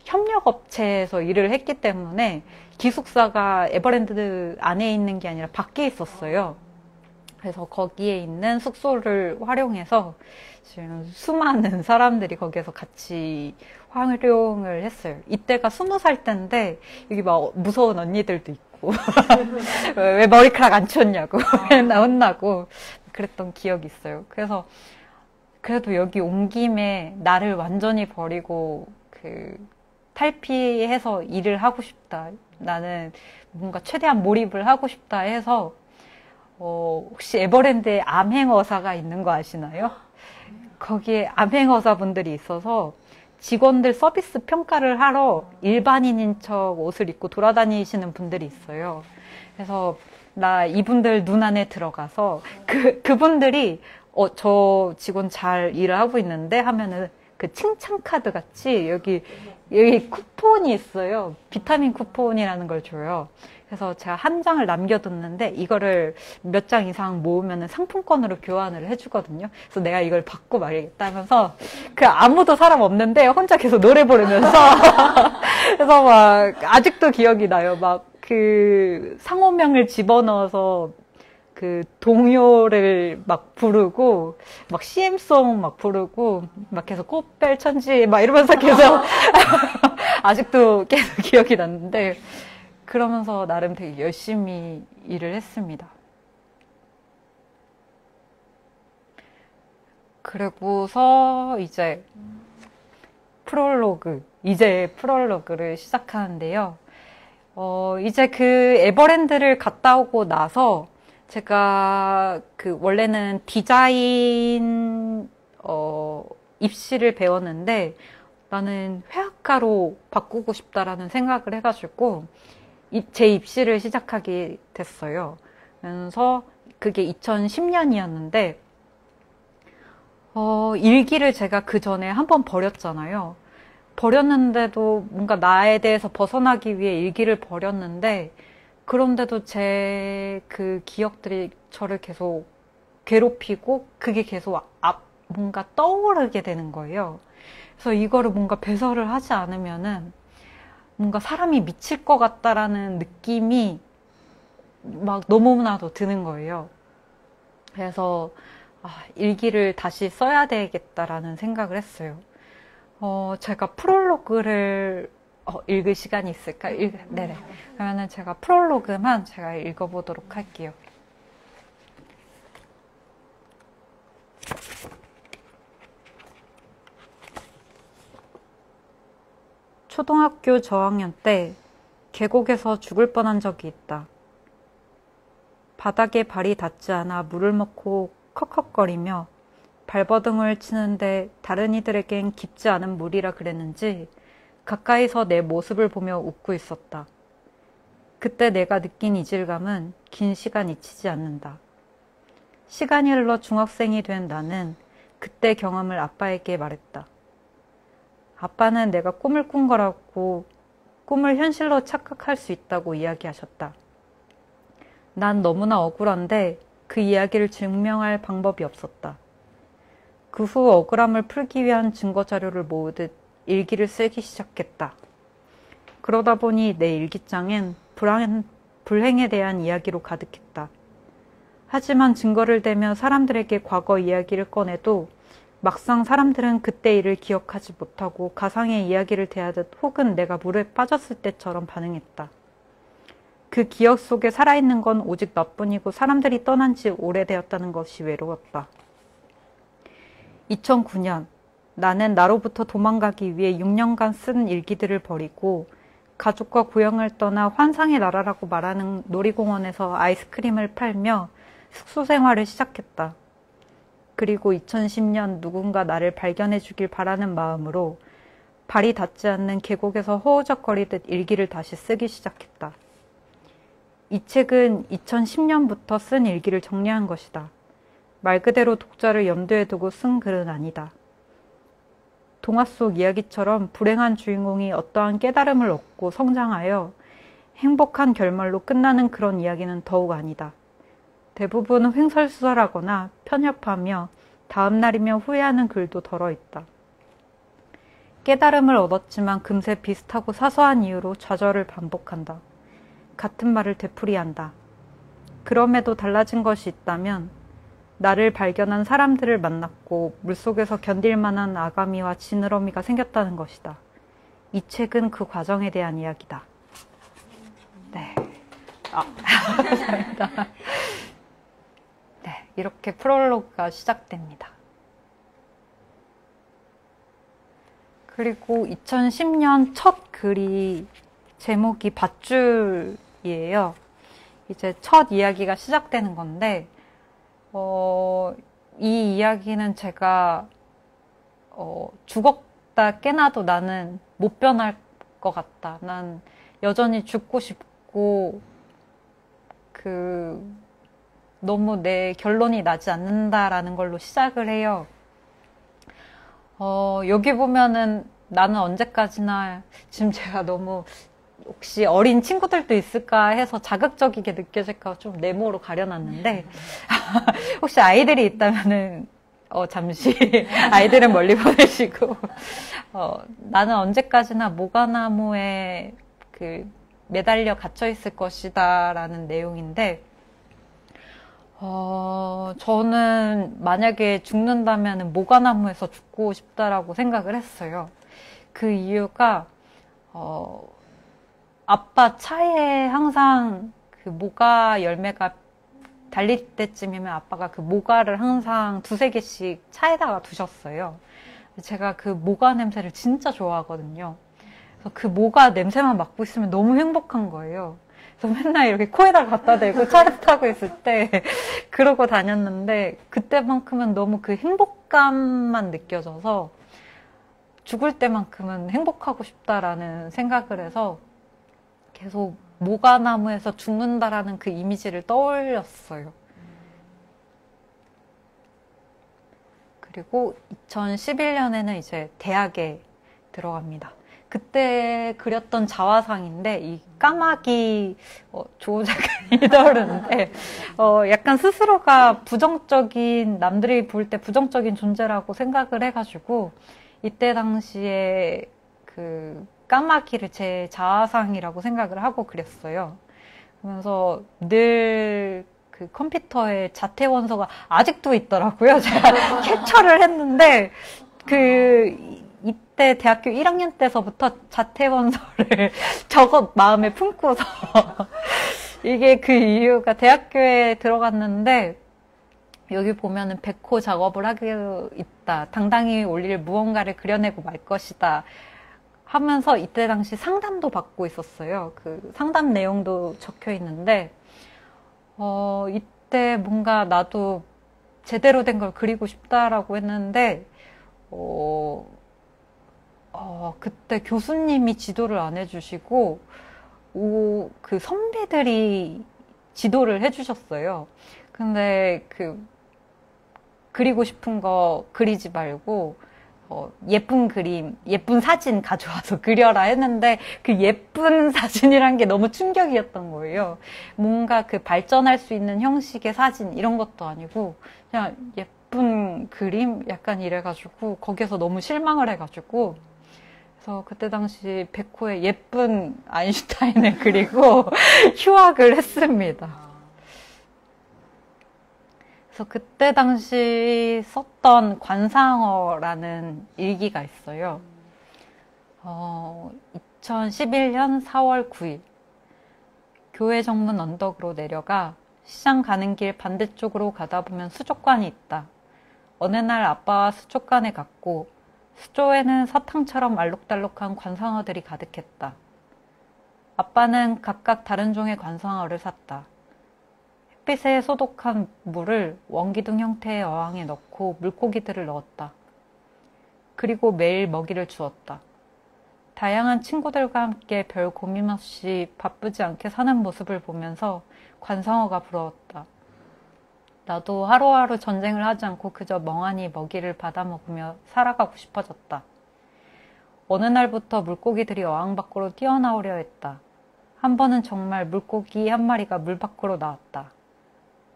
협력업체에서 일을 했기 때문에 기숙사가 에버랜드 안에 있는 게 아니라 밖에 있었어요. 그래서 거기에 있는 숙소를 활용해서 지금 수많은 사람들이 거기에서 같이 활용을 했어요. 이때가 20살 때인데 여기 막 무서운 언니들도 있고 왜 머리카락 안 치웠냐고 맨날 혼나고 그랬던 기억이 있어요. 그래서 그래도 여기 온 김에 나를 완전히 버리고 탈피해서 일을 하고 싶다. 나는 뭔가 최대한 몰입을 하고 싶다 해서 혹시 에버랜드에 암행어사가 있는 거 아시나요? 거기에 암행어사분들이 있어서 직원들 서비스 평가를 하러 일반인인 척 옷을 입고 돌아다니시는 분들이 있어요. 그래서 나 이분들 눈 안에 들어가서 그분들이 저 직원 잘 일을 하고 있는데 하면은 그 칭찬 카드 같이 여기 쿠폰이 있어요. 비타민 쿠폰이라는 걸 줘요. 그래서 제가 한 장을 남겨뒀는데 이거를 몇 장 이상 모으면 상품권으로 교환을 해주거든요. 그래서 내가 이걸 받고 말겠다면서 아무도 사람 없는데 혼자 계속 노래 부르면서 그래서 막 아직도 기억이 나요. 막 상호명을 집어넣어서 동요를 막 부르고 막 CM송 막 부르고 막 계속 꽃별 천지 막 이러면서 계속 아직도 계속 기억이 났는데 그러면서 나름 되게 열심히 일을 했습니다. 그리고서 이제 프롤로그를 시작하는데요. 이제 에버랜드를 갔다 오고 나서 제가 원래는 디자인 입시를 배웠는데 나는 회화가로 바꾸고 싶다라는 생각을 해가지고 제 입시를 시작하게 됐어요. 그래서 그게 2010년이었는데 일기를 제가 그 전에 한 번 버렸잖아요. 버렸는데도 뭔가 나에 대해서 벗어나기 위해 일기를 버렸는데 그런데도 제 기억들이 저를 계속 괴롭히고 그게 계속 뭔가 떠오르게 되는 거예요. 그래서 이거를 뭔가 배설을 하지 않으면은 뭔가 사람이 미칠 것 같다라는 느낌이 막 너무나도 드는 거예요. 그래서 일기를 다시 써야 되겠다라는 생각을 했어요. 제가 프롤로그를 읽을 시간이 있을까? 네네. 그러면은 제가 프롤로그만 제가 읽어보도록 할게요. 초등학교 저학년 때 계곡에서 죽을 뻔한 적이 있다. 바닥에 발이 닿지 않아 물을 먹고 컥컥거리며 발버둥을 치는데 다른 이들에겐 깊지 않은 물이라 그랬는지 가까이서 내 모습을 보며 웃고 있었다. 그때 내가 느낀 이질감은 긴 시간 잊히지 않는다. 시간이 흘러 중학생이 된 나는 그때 경험을 아빠에게 말했다. 아빠는 내가 꿈을 꾼 거라고 꿈을 현실로 착각할 수 있다고 이야기하셨다. 난 너무나 억울한데 그 이야기를 증명할 방법이 없었다. 그 후 억울함을 풀기 위한 증거 자료를 모으듯 일기를 쓰기 시작했다. 그러다 보니 내 일기장엔 불행에 대한 이야기로 가득했다. 하지만 증거를 대며 사람들에게 과거 이야기를 꺼내도 막상 사람들은 그때 일을 기억하지 못하고 가상의 이야기를 대하듯 혹은 내가 물에 빠졌을 때처럼 반응했다. 그 기억 속에 살아있는 건 오직 나뿐이고 사람들이 떠난 지 오래되었다는 것이 외로웠다. 2009년 나는 나로부터 도망가기 위해 6년간 쓴 일기들을 버리고 가족과 고향을 떠나 환상의 나라라고 말하는 놀이공원에서 아이스크림을 팔며 숙소 생활을 시작했다. 그리고 2010년 누군가 나를 발견해 주길 바라는 마음으로 발이 닿지 않는 계곡에서 허우적거리듯 일기를 다시 쓰기 시작했다. 이 책은 2010년부터 쓴 일기를 정리한 것이다. 말 그대로 독자를 염두에 두고 쓴 글은 아니다. 동화 속 이야기처럼 불행한 주인공이 어떠한 깨달음을 얻고 성장하여 행복한 결말로 끝나는 그런 이야기는 더욱 아니다. 대부분은 횡설수설하거나 편협하며 다음 날이면 후회하는 글도 덜어있다. 깨달음을 얻었지만 금세 비슷하고 사소한 이유로 좌절을 반복한다. 같은 말을 되풀이한다. 그럼에도 달라진 것이 있다면 나를 발견한 사람들을 만났고 물속에서 견딜 만한 아가미와 지느러미가 생겼다는 것이다. 이 책은 그 과정에 대한 이야기다. 네. 감사합니다. 네, 이렇게 프롤로그가 시작됩니다. 그리고 2010년 첫 글이 제목이 밧줄이에요. 이제 첫 이야기가 시작되는 건데 이 이야기는 제가 죽었다 깨나도 나는 못 변할 것 같다. 난 여전히 죽고 싶고 너무 내 결론이 나지 않는다라는 걸로 시작을 해요. 여기 보면은 나는 언제까지나 지금 제가 너무 혹시 어린 친구들도 있을까 해서 자극적이게 느껴질까 좀 네모로 가려놨는데 혹시 아이들이 있다면은 잠시 아이들은 멀리 보내시고 나는 언제까지나 모가나무에 매달려 갇혀 있을 것이다 라는 내용인데 저는 만약에 죽는다면 모가나무에서 죽고 싶다라고 생각을 했어요. 그 이유가 아빠 차에 항상 그 모가 열매가 달릴 때쯤이면 아빠가 그 모가를 항상 2-3개씩 차에다가 두셨어요. 제가 그 모가 냄새를 진짜 좋아하거든요. 그래서 그 모가 냄새만 맡고 있으면 너무 행복한 거예요. 그래서 맨날 이렇게 코에다 갖다 대고 차를 타고 있을 때 그러고 다녔는데 그때만큼은 너무 그 행복감만 느껴져서 죽을 때만큼은 행복하고 싶다라는 생각을 해서 계속 모가나무에서 죽는다라는 그 이미지를 떠올렸어요. 그리고 2011년에는 이제 대학에 들어갑니다. 그때 그렸던 자화상인데 이 까마귀 조우 작가님이 떠오르는데 약간 스스로가 부정적인 남들이 볼 때 부정적인 존재라고 생각을 해가지고 이때 당시에 그 까마귀를 제 자아상이라고 생각을 하고 그렸어요. 그러면서 늘 그 컴퓨터에 자퇴 원서가 아직도 있더라고요. 제가 캡처를 했는데 이때 대학교 1학년 때서부터 자퇴 원서를 적어 마음에 품고서 이게 그 이유가 대학교에 들어갔는데 여기 보면은 백호 작업을 하고 있다. 당당히 올릴 무언가를 그려내고 말 것이다. 하면서 이때 당시 상담도 받고 있었어요. 그 상담 내용도 적혀 있는데, 이때 뭔가 나도 제대로 된 걸 그리고 싶다라고 했는데, 그때 교수님이 지도를 안 해주시고, 그 선배들이 지도를 해주셨어요. 근데 그리고 싶은 거 그리지 말고, 예쁜 그림, 예쁜 사진 가져와서 그려라 했는데 그 예쁜 사진이란 게 너무 충격이었던 거예요. 뭔가 그 발전할 수 있는 형식의 사진 이런 것도 아니고 그냥 예쁜 그림 약간 이래가지고 거기에서 너무 실망을 해가지고 그래서 그때 당시 백호의 예쁜 아인슈타인을 그리고 휴학을 했습니다. 그래서 그때 당시 썼던 관상어라는 일기가 있어요. 2011년 4월 9일. 교회 정문 언덕으로 내려가 시장 가는 길 반대쪽으로 가다 보면 수족관이 있다. 어느 날 아빠와 수족관에 갔고 수조에는 사탕처럼 알록달록한 관상어들이 가득했다. 아빠는 각각 다른 종의 관상어를 샀다. 햇빛에 소독한 물을 원기둥 형태의 어항에 넣고 물고기들을 넣었다. 그리고 매일 먹이를 주었다. 다양한 친구들과 함께 별 고민 없이 바쁘지 않게 사는 모습을 보면서 관상어가 부러웠다. 나도 하루하루 전쟁을 하지 않고 그저 멍하니 먹이를 받아 먹으며 살아가고 싶어졌다. 어느 날부터 물고기들이 어항 밖으로 뛰어나오려 했다. 한 번은 정말 물고기 한 마리가 물 밖으로 나왔다.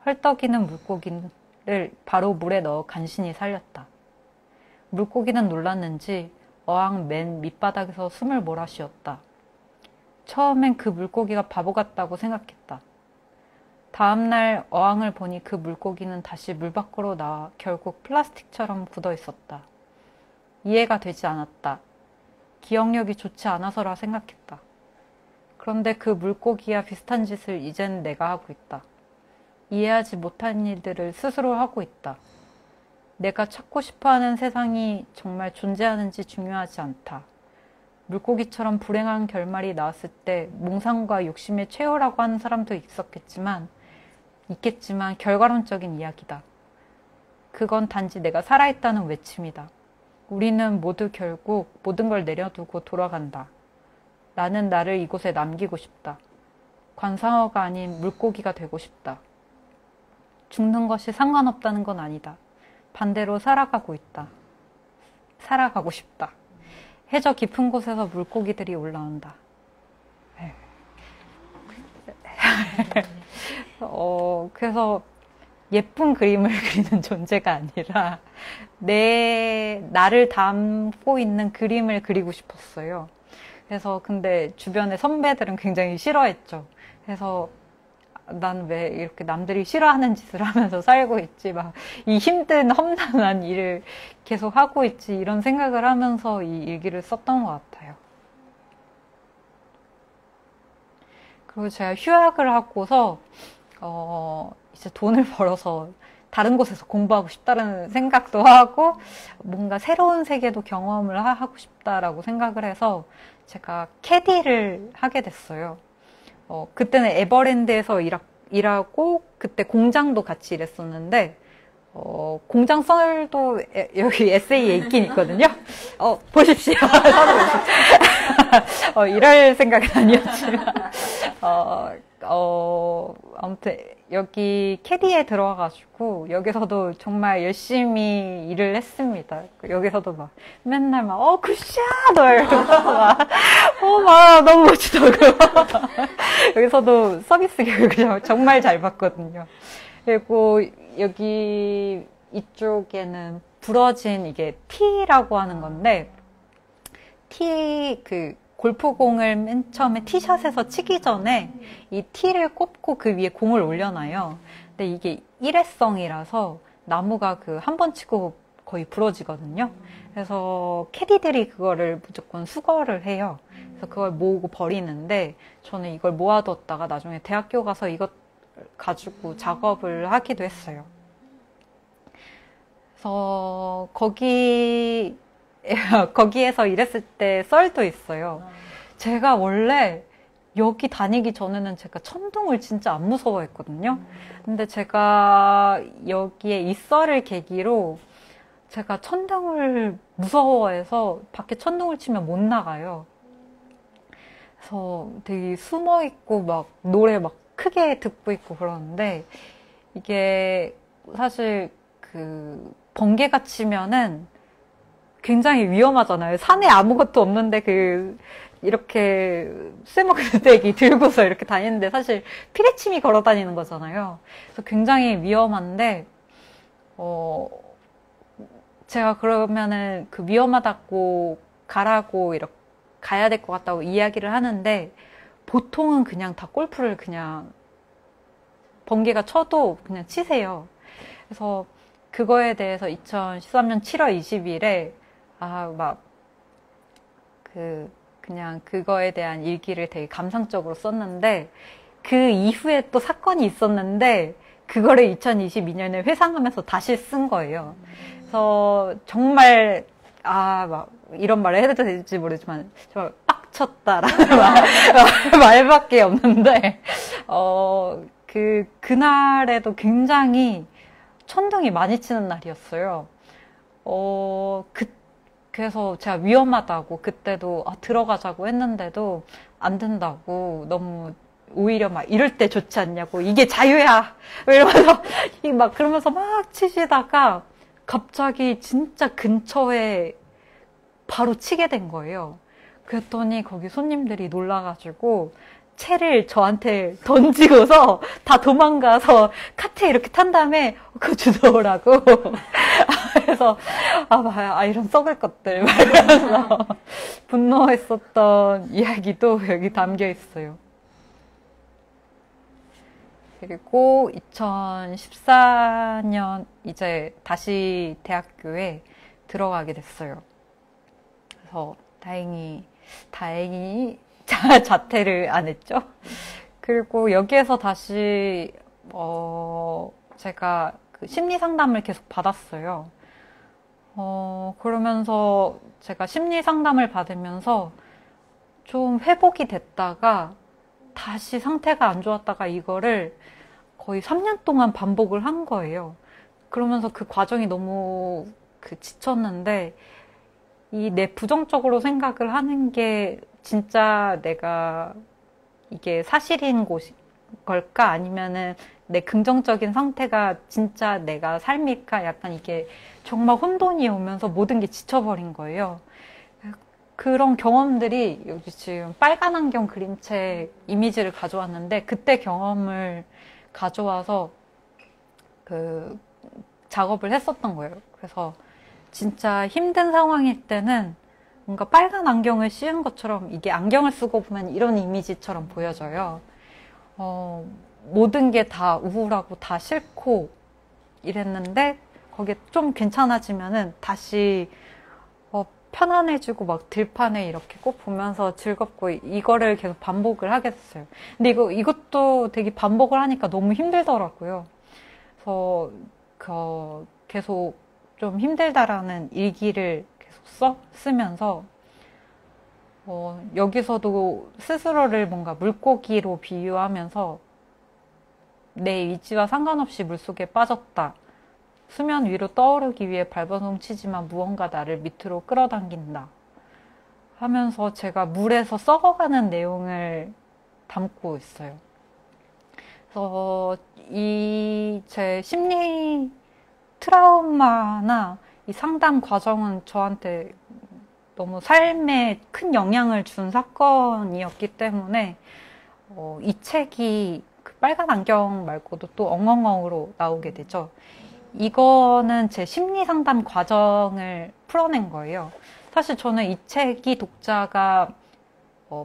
헐떡이는 물고기를 바로 물에 넣어 간신히 살렸다. 물고기는 놀랐는지 어항 맨 밑바닥에서 숨을 몰아쉬었다. 처음엔 그 물고기가 바보 같다고 생각했다. 다음날 어항을 보니 그 물고기는 다시 물 밖으로 나와 결국 플라스틱처럼 굳어 있었다. 이해가 되지 않았다. 기억력이 좋지 않아서라 생각했다. 그런데 그 물고기와 비슷한 짓을 이젠 내가 하고 있다. 이해하지 못한 일들을 스스로 하고 있다. 내가 찾고 싶어하는 세상이 정말 존재하는지 중요하지 않다. 물고기처럼 불행한 결말이 나왔을 때 몽상과 욕심의 최후라고 하는 사람도 있겠지만 결과론적인 이야기다. 그건 단지 내가 살아있다는 외침이다. 우리는 모두 결국 모든 걸 내려두고 돌아간다. 나는 나를 이곳에 남기고 싶다. 관상어가 아닌 물고기가 되고 싶다. 죽는 것이 상관없다는 건 아니다. 반대로 살아가고 있다. 살아가고 싶다. 해저 깊은 곳에서 물고기들이 올라온다. 그래서 예쁜 그림을 그리는 존재가 아니라 나를 담고 있는 그림을 그리고 싶었어요. 그래서 근데 주변의 선배들은 굉장히 싫어했죠. 그래서 난 왜 이렇게 남들이 싫어하는 짓을 하면서 살고 있지, 막 이 힘든 험난한 일을 계속 하고 있지, 이런 생각을 하면서 이 일기를 썼던 것 같아요. 그리고 제가 휴학을 하고서 이제 돈을 벌어서 다른 곳에서 공부하고 싶다는 생각도 하고 뭔가 새로운 세계도 경험을 하고 싶다라고 생각을 해서 제가 캐디를 하게 됐어요. 그때는 에버랜드에서 일하고 그때 공장도 같이 일했었는데 공장 썰도 여기 에세이에 있긴 있거든요. 보십시오. 이럴 생각은 아니었지만 아무튼 여기 캐디에 들어와가지고 여기서도 정말 열심히 일을 했습니다. 여기서도 막 맨날 막 굿샷 이러면서 막 너무 멋지다고. 여기서도 서비스 교육을 정말 잘 받거든요. 그리고 여기 이쪽에는 부러진 이게 티라고 하는 건데 골프공을 맨 처음에 티샷에서 치기 전에 이 티를 꼽고 그 위에 공을 올려놔요. 근데 이게 일회성이라서 나무가 한 번 치고 거의 부러지거든요. 그래서 캐디들이 그거를 무조건 수거를 해요. 그래서 그걸 모으고 버리는데 저는 이걸 모아뒀다가 나중에 대학교 가서 이것 가지고 작업을 하기도 했어요. 그래서 거기에서 일했을 때 썰도 있어요. 제가 원래 여기 다니기 전에는 제가 천둥을 진짜 안 무서워했거든요. 근데 제가 여기에 이 썰을 계기로 제가 천둥을 무서워해서 밖에 천둥을 치면 못 나가요. 그래서 되게 숨어 있고 막 노래 막 크게 듣고 있고 그러는데 이게 사실 번개가 치면은 굉장히 위험하잖아요. 산에 아무것도 없는데 이렇게 쇠목대기 들고서 이렇게 다니는데 사실 피레침이 걸어 다니는 거잖아요. 그래서 굉장히 위험한데, 제가 그러면은 위험하다고 가라고 이렇게 가야 될 것 같다고 이야기를 하는데, 보통은 그냥 다 골프를 그냥 번개가 쳐도 그냥 치세요. 그래서 그거에 대해서 2013년 7월 20일에 그냥 그거에 대한 일기를 되게 감상적으로 썼는데 그 이후에 또 사건이 있었는데 그거를 2022년에 회상하면서 다시 쓴 거예요. 그래서 정말 막 이런 말을 해도 될지 모르지만 정말 빡쳤다라는 말밖에 없는데 그날에도 굉장히 천둥이 많이 치는 날이었어요. 그래서 제가 위험하다고 그때도 들어가자고 했는데도 안 된다고 너무 오히려 막 이럴 때 좋지 않냐고 이게 자유야 이러면서 막 그러면서 막 치시다가 갑자기 진짜 근처에 바로 치게 된 거예요. 그랬더니 거기 손님들이 놀라가지고 채를 저한테 던지고서 다 도망가서 카트에 이렇게 탄 다음에 그거 주워오라고. 그래서 이런 썩을 것들 말하면서 분노했었던 이야기도 여기 담겨 있어요. 그리고 2014년 이제 다시 대학교에 들어가게 됐어요. 그래서 다행히 자퇴를 안 했죠. 그리고 여기에서 다시 제가 그 심리 상담을 계속 받았어요. 그러면서 제가 심리 상담을 받으면서 좀 회복이 됐다가 다시 상태가 안 좋았다가 이거를 거의 3년 동안 반복을 한 거예요. 그러면서 그 과정이 너무 지쳤는데 내 부정적으로 생각을 하는 게 진짜 내가 이게 사실인 걸까? 아니면은 내 긍정적인 상태가 진짜 내가 삶일까? 약간 이게 정말 혼돈이 오면서 모든 게 지쳐버린 거예요. 그런 경험들이 여기 지금 빨간 안경 그림책 이미지를 가져왔는데 그때 경험을 가져와서 작업을 했었던 거예요. 그래서 진짜 힘든 상황일 때는 뭔가 빨간 안경을 씌운 것처럼 이게 안경을 쓰고 보면 이런 이미지처럼 보여져요. 모든 게 다 우울하고 다 싫고 이랬는데 거기에 좀 괜찮아지면은 다시 편안해지고 막 들판에 이렇게 꼭 보면서 즐겁고 이거를 계속 반복을 하게 됐어요. 근데 이것도 되게 반복을 하니까 너무 힘들더라고요. 그래서 계속 좀 힘들다라는 일기를 계속 쓰면서 여기서도 스스로를 뭔가 물고기로 비유하면서 내 의지와 상관없이 물속에 빠졌다. 수면 위로 떠오르기 위해 발버둥 치지만 무언가 나를 밑으로 끌어당긴다. 하면서 제가 물에서 썩어가는 내용을 담고 있어요. 그래서 제 심리 트라우마나 이 상담 과정은 저한테 너무 삶에 큰 영향을 준 사건이었기 때문에 이 책이 그 빨간 안경 말고도 또 엉엉엉으로 나오게 되죠. 이거는 제 심리 상담 과정을 풀어낸 거예요. 사실 저는 이 책이 독자가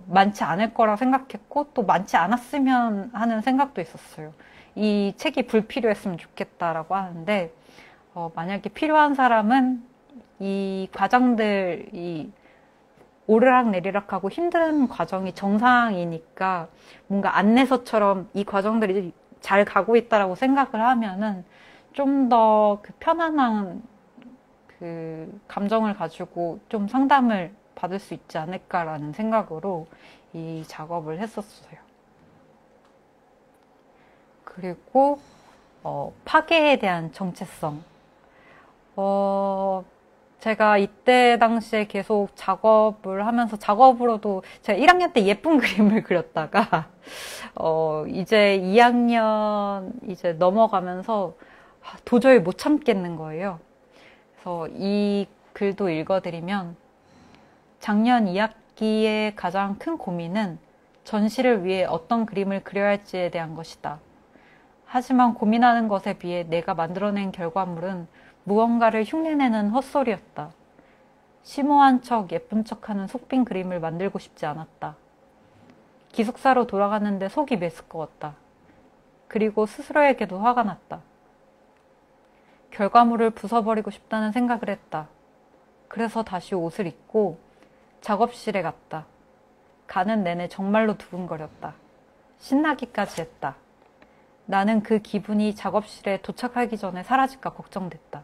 많지 않을 거라 생각했고 또 많지 않았으면 하는 생각도 있었어요. 이 책이 불필요했으면 좋겠다라고 하는데 만약에 필요한 사람은 이 과정들이 오르락 내리락하고 힘든 과정이 정상이니까 뭔가 안내서처럼 이 과정들이 잘 가고 있다라고 생각을 하면은 좀 더 그 편안한 그 감정을 가지고 좀 상담을 받을 수 있지 않을까라는 생각으로 이 작업을 했었어요. 그리고 파괴에 대한 정체성. 제가 이때 당시에 계속 작업을 하면서 작업으로도 제가 1학년 때 예쁜 그림을 그렸다가 이제 2학년 이제 넘어가면서 도저히 못 참겠는 거예요. 그래서 이 글도 읽어드리면 작년 2학기의 가장 큰 고민은 전시를 위해 어떤 그림을 그려야 할지에 대한 것이다. 하지만 고민하는 것에 비해 내가 만들어낸 결과물은 무언가를 흉내내는 헛소리였다. 심오한 척 예쁜 척하는 속빈 그림을 만들고 싶지 않았다. 기숙사로 돌아갔는데 속이 메스꺼웠다. 그리고 스스로에게도 화가 났다. 결과물을 부숴버리고 싶다는 생각을 했다. 그래서 다시 옷을 입고 작업실에 갔다. 가는 내내 정말로 두근거렸다. 신나기까지 했다. 나는 그 기분이 작업실에 도착하기 전에 사라질까 걱정됐다.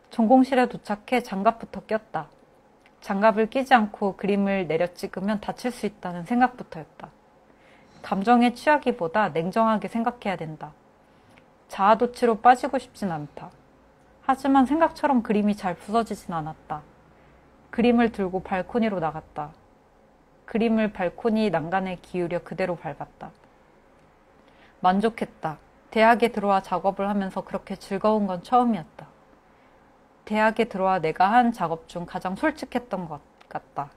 전공실에 도착해 장갑부터 꼈다. 장갑을 끼지 않고 그림을 내려 찍으면 다칠 수 있다는 생각부터였다. 감정에 취하기보다 냉정하게 생각해야 된다. 자아도취로 빠지고 싶진 않다. 하지만 생각처럼 그림이 잘 부서지진 않았다. 그림을 들고 발코니로 나갔다. 그림을 발코니 난간에 기울여 그대로 밟았다. 만족했다. 대학에 들어와 작업을 하면서 그렇게 즐거운 건 처음이었다. 대학에 들어와 내가 한 작업 중 가장 솔직했던 것 같다.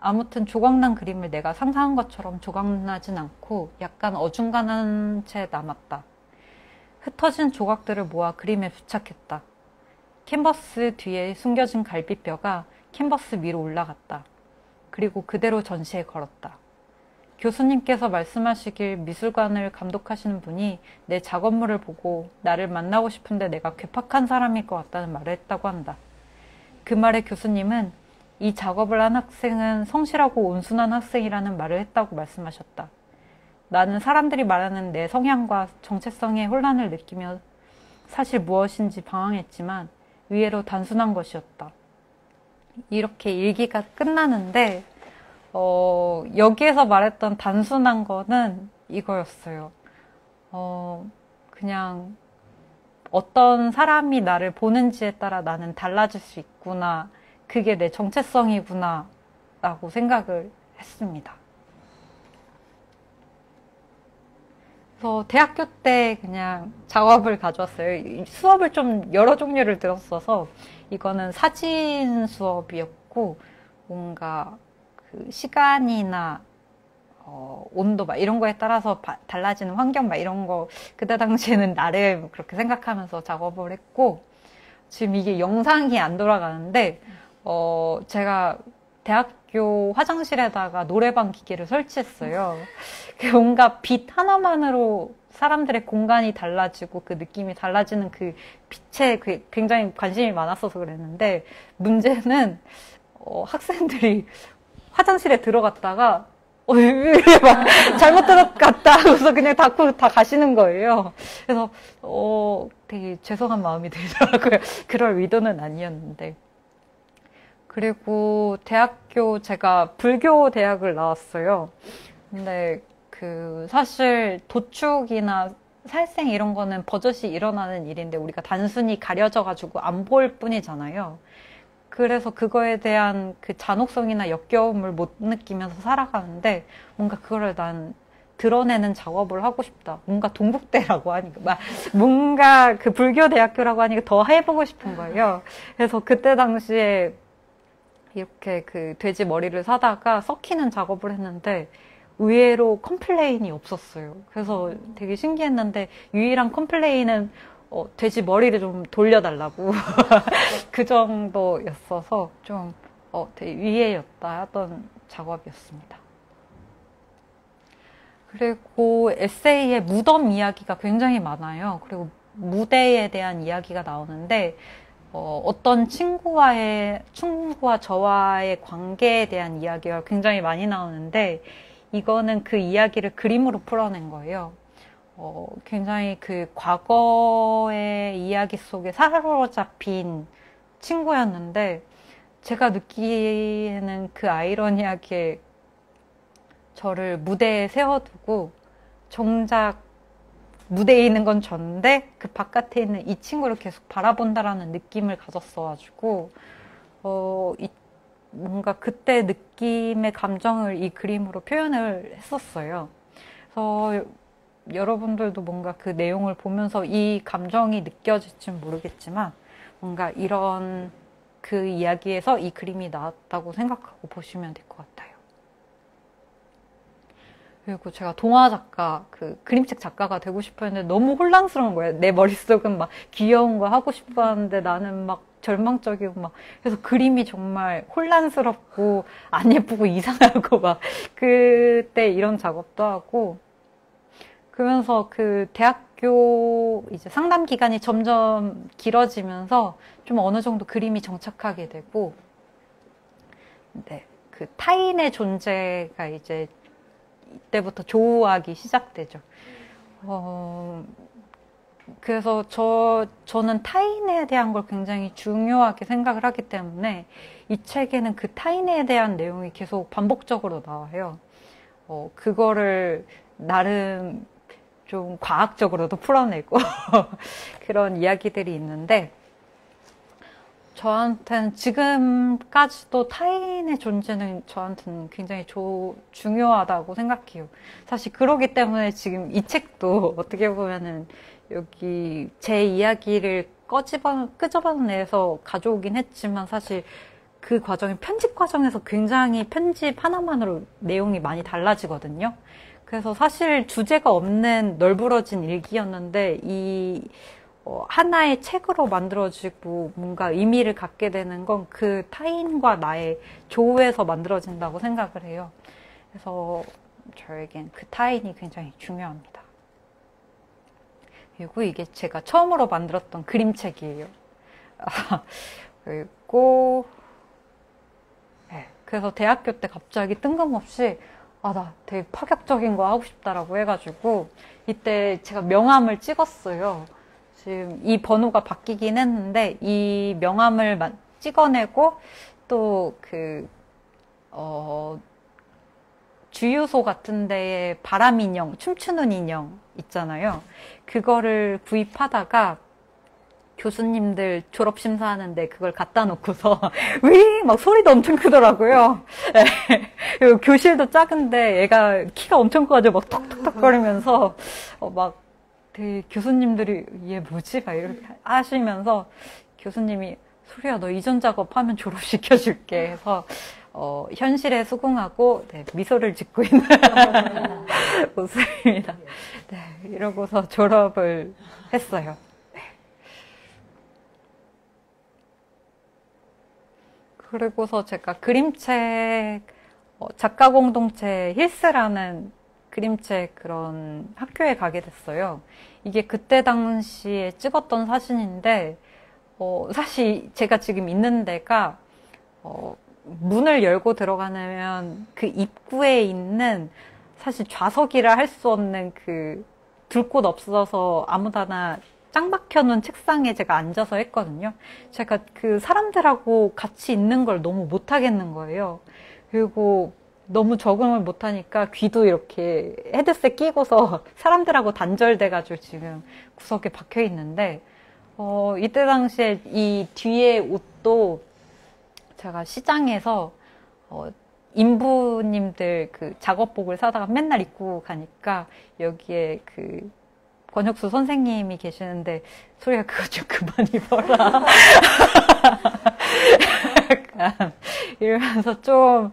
아무튼 조각난 그림을 내가 상상한 것처럼 조각나진 않고 약간 어중간한 채 남았다. 흩어진 조각들을 모아 그림에 부착했다. 캔버스 뒤에 숨겨진 갈비뼈가 캔버스 위로 올라갔다. 그리고 그대로 전시에 걸었다. 교수님께서 말씀하시길 미술관을 감독하시는 분이 내 작업물을 보고 나를 만나고 싶은데 내가 괴팍한 사람일 것 같다는 말을 했다고 한다. 그 말에 교수님은 이 작업을 한 학생은 성실하고 온순한 학생이라는 말을 했다고 말씀하셨다. 나는 사람들이 말하는 내 성향과 정체성의 혼란을 느끼며 사실 무엇인지 방황했지만 의외로 단순한 것이었다. 이렇게 일기가 끝나는데 여기에서 말했던 단순한 거는 이거였어요. 그냥 어떤 사람이 나를 보는지에 따라 나는 달라질 수 있구나. 그게 내 정체성이구나. 라고 생각을 했습니다. 그래서 대학교 때 그냥 작업을 가져왔어요. 수업을 좀 여러 종류를 들었어서 이거는 사진 수업이었고 뭔가 그 시간이나 온도 막 이런 거에 따라서 달라지는 환경 막 이런 거 그때 당시에는 나름 그렇게 생각하면서 작업을 했고 지금 이게 영상이 안 돌아가는데 제가 대학교 화장실에다가 노래방 기계를 설치했어요. 뭔가 빛 하나만으로 사람들의 공간이 달라지고 그 느낌이 달라지는 그 빛에 굉장히 관심이 많았어서 그랬는데 문제는 학생들이 화장실에 들어갔다가 막 잘못 들어갔다 하고서 그냥 닫고 다 가시는 거예요. 그래서 되게 죄송한 마음이 들더라고요. 그럴 의도는 아니었는데. 그리고 제가 불교 대학을 나왔어요. 근데 사실 도축이나 살생 이런 거는 버젓이 일어나는 일인데 우리가 단순히 가려져가지고 안 보일 뿐이잖아요. 그래서 그거에 대한 그 잔혹성이나 역겨움을 못 느끼면서 살아가는데 뭔가 그거를 난 드러내는 작업을 하고 싶다. 뭔가 동국대라고 하니까 뭔가 그 불교 대학교라고 하니까 더 해보고 싶은 거예요. 그래서 그때 당시에 이렇게 그 돼지 머리를 사다가 썩히는 작업을 했는데 의외로 컴플레인이 없었어요. 그래서 되게 신기했는데 유일한 컴플레인은 돼지 머리를 좀 돌려달라고 그 정도였어서 좀 되게 위해였다 하던 작업이었습니다. 그리고 에세이에 무덤 이야기가 굉장히 많아요. 그리고 무대에 대한 이야기가 나오는데 어떤 친구와 저와의 관계에 대한 이야기가 굉장히 많이 나오는데 이거는 그 이야기를 그림으로 풀어낸 거예요. 굉장히 그 과거의 이야기 속에 사로잡힌 친구였는데 제가 느끼기에는 그 아이러니하게 저를 무대에 세워두고 정작 무대에 있는 건 저인데 그 바깥에 있는 이 친구를 계속 바라본다라는 느낌을 가졌어가지고 뭔가 그때 느낌의 감정을 이 그림으로 표현을 했었어요. 그래서 여러분들도 뭔가 그 내용을 보면서 이 감정이 느껴질지는 모르겠지만 뭔가 이런 그 이야기에서 이 그림이 나왔다고 생각하고 보시면 될 것 같아요. 그리고 제가 동화 작가, 그림책 작가가 되고 싶어 했는데 너무 혼란스러운 거예요. 내 머릿속은 막 귀여운 거 하고 싶어 하는데 나는 막 절망적이고 막. 그래서 그림이 정말 혼란스럽고 안 예쁘고 이상하고 막. 그때 이런 작업도 하고. 그러면서 그 대학교 이제 상담 기간이 점점 길어지면서 좀 어느 정도 그림이 정착하게 되고. 네. 그 타인의 존재가 이제 이때부터 조우하기 시작되죠. 그래서 저는 타인에 대한 걸 굉장히 중요하게 생각을 하기 때문에 이 책에는 그 타인에 대한 내용이 계속 반복적으로 나와요. 그거를 나름 좀 과학적으로도 풀어내고 그런 이야기들이 있는데, 저한테는 지금까지도 타인의 존재는 저한테는 굉장히 중요하다고 생각해요. 사실 그러기 때문에 지금 이 책도 어떻게 보면은 여기 제 이야기를 끄집어내서 가져오긴 했지만, 사실 그 과정이 편집 과정에서 굉장히 편집 하나만으로 내용이 많이 달라지거든요. 그래서 사실 주제가 없는 널브러진 일기였는데 하나의 책으로 만들어지고 뭔가 의미를 갖게 되는 건 그 타인과 나의 조우에서 만들어진다고 생각을 해요. 그래서 저에겐 그 타인이 굉장히 중요합니다. 그리고 이게 제가 처음으로 만들었던 그림책이에요. 그리고 네, 그래서 대학교 때 갑자기 뜬금없이 나 되게 파격적인 거 하고 싶다라고 해가지고 이때 제가 명함을 찍었어요. 지금 이 번호가 바뀌긴 했는데 이 명함을 찍어내고 또 주유소 같은 데에 바람 인형, 춤추는 인형 있잖아요. 그거를 구입하다가 교수님들 졸업심사 하는데 그걸 갖다 놓고서 위! 막 소리도 엄청 크더라고요. 그리고 교실도 작은데 얘가 키가 엄청 커가지고 막 톡톡톡 거리면서 막 되게 교수님들이 얘 뭐지? 막 이렇게 하시면서 교수님이 소리야 너 이전 작업하면 졸업시켜줄게 해서 현실에 수긍하고 네, 미소를 짓고 있는 모습입니다. 네, 이러고서 졸업을 했어요. 네. 그리고서 제가 그림책 작가 공동체 힐스라는 그림책 그런 학교에 가게 됐어요. 이게 그때 당시에 찍었던 사진인데 사실 제가 지금 있는 데가 문을 열고 들어가면 그 입구에 있는 사실 좌석이라 할 수 없는 둘 곳 없어서 아무데나 짱 박혀놓은 책상에 제가 앉아서 했거든요. 제가 그 사람들하고 같이 있는 걸 너무 못하겠는 거예요. 그리고 너무 적응을 못하니까 귀도 이렇게 헤드셋 끼고서 사람들하고 단절돼가지고 지금 구석에 박혀 있는데, 이때 당시에 이 뒤에 옷도 제가 시장에서 인부님들 그 작업복을 사다가 맨날 입고 가니까 여기에 권혁수 선생님이 계시는데 소리가 그거 좀 그만 입어라. 약간 이러면서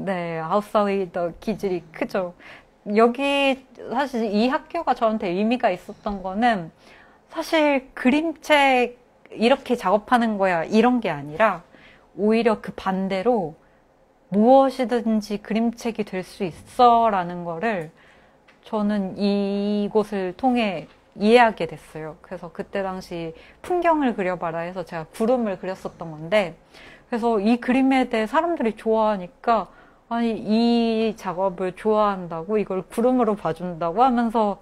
네, 아웃사이더 기질이 크죠. 여기 사실 이 학교가 저한테 의미가 있었던 거는 사실 그림책 이렇게 작업하는 거야 이런 게 아니라 오히려 그 반대로 무엇이든지 그림책이 될 수 있어 라는 거를 저는 이곳을 통해 이해하게 됐어요. 그래서 그때 당시 풍경을 그려봐라 해서 제가 구름을 그렸었던 건데, 그래서 이 그림에 대해 사람들이 좋아하니까 아니 이 작업을 좋아한다고 이걸 구름으로 봐준다고 하면서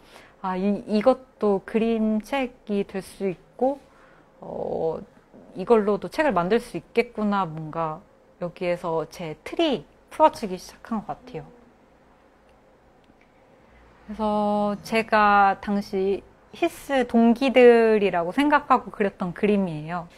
이것도 그림책이 될 수 있고 이걸로도 책을 만들 수 있겠구나, 뭔가 여기에서 제 틀이 풀어지기 시작한 것 같아요. 그래서 제가 당시 히스 동기들이라고 생각하고 그렸던 그림이에요.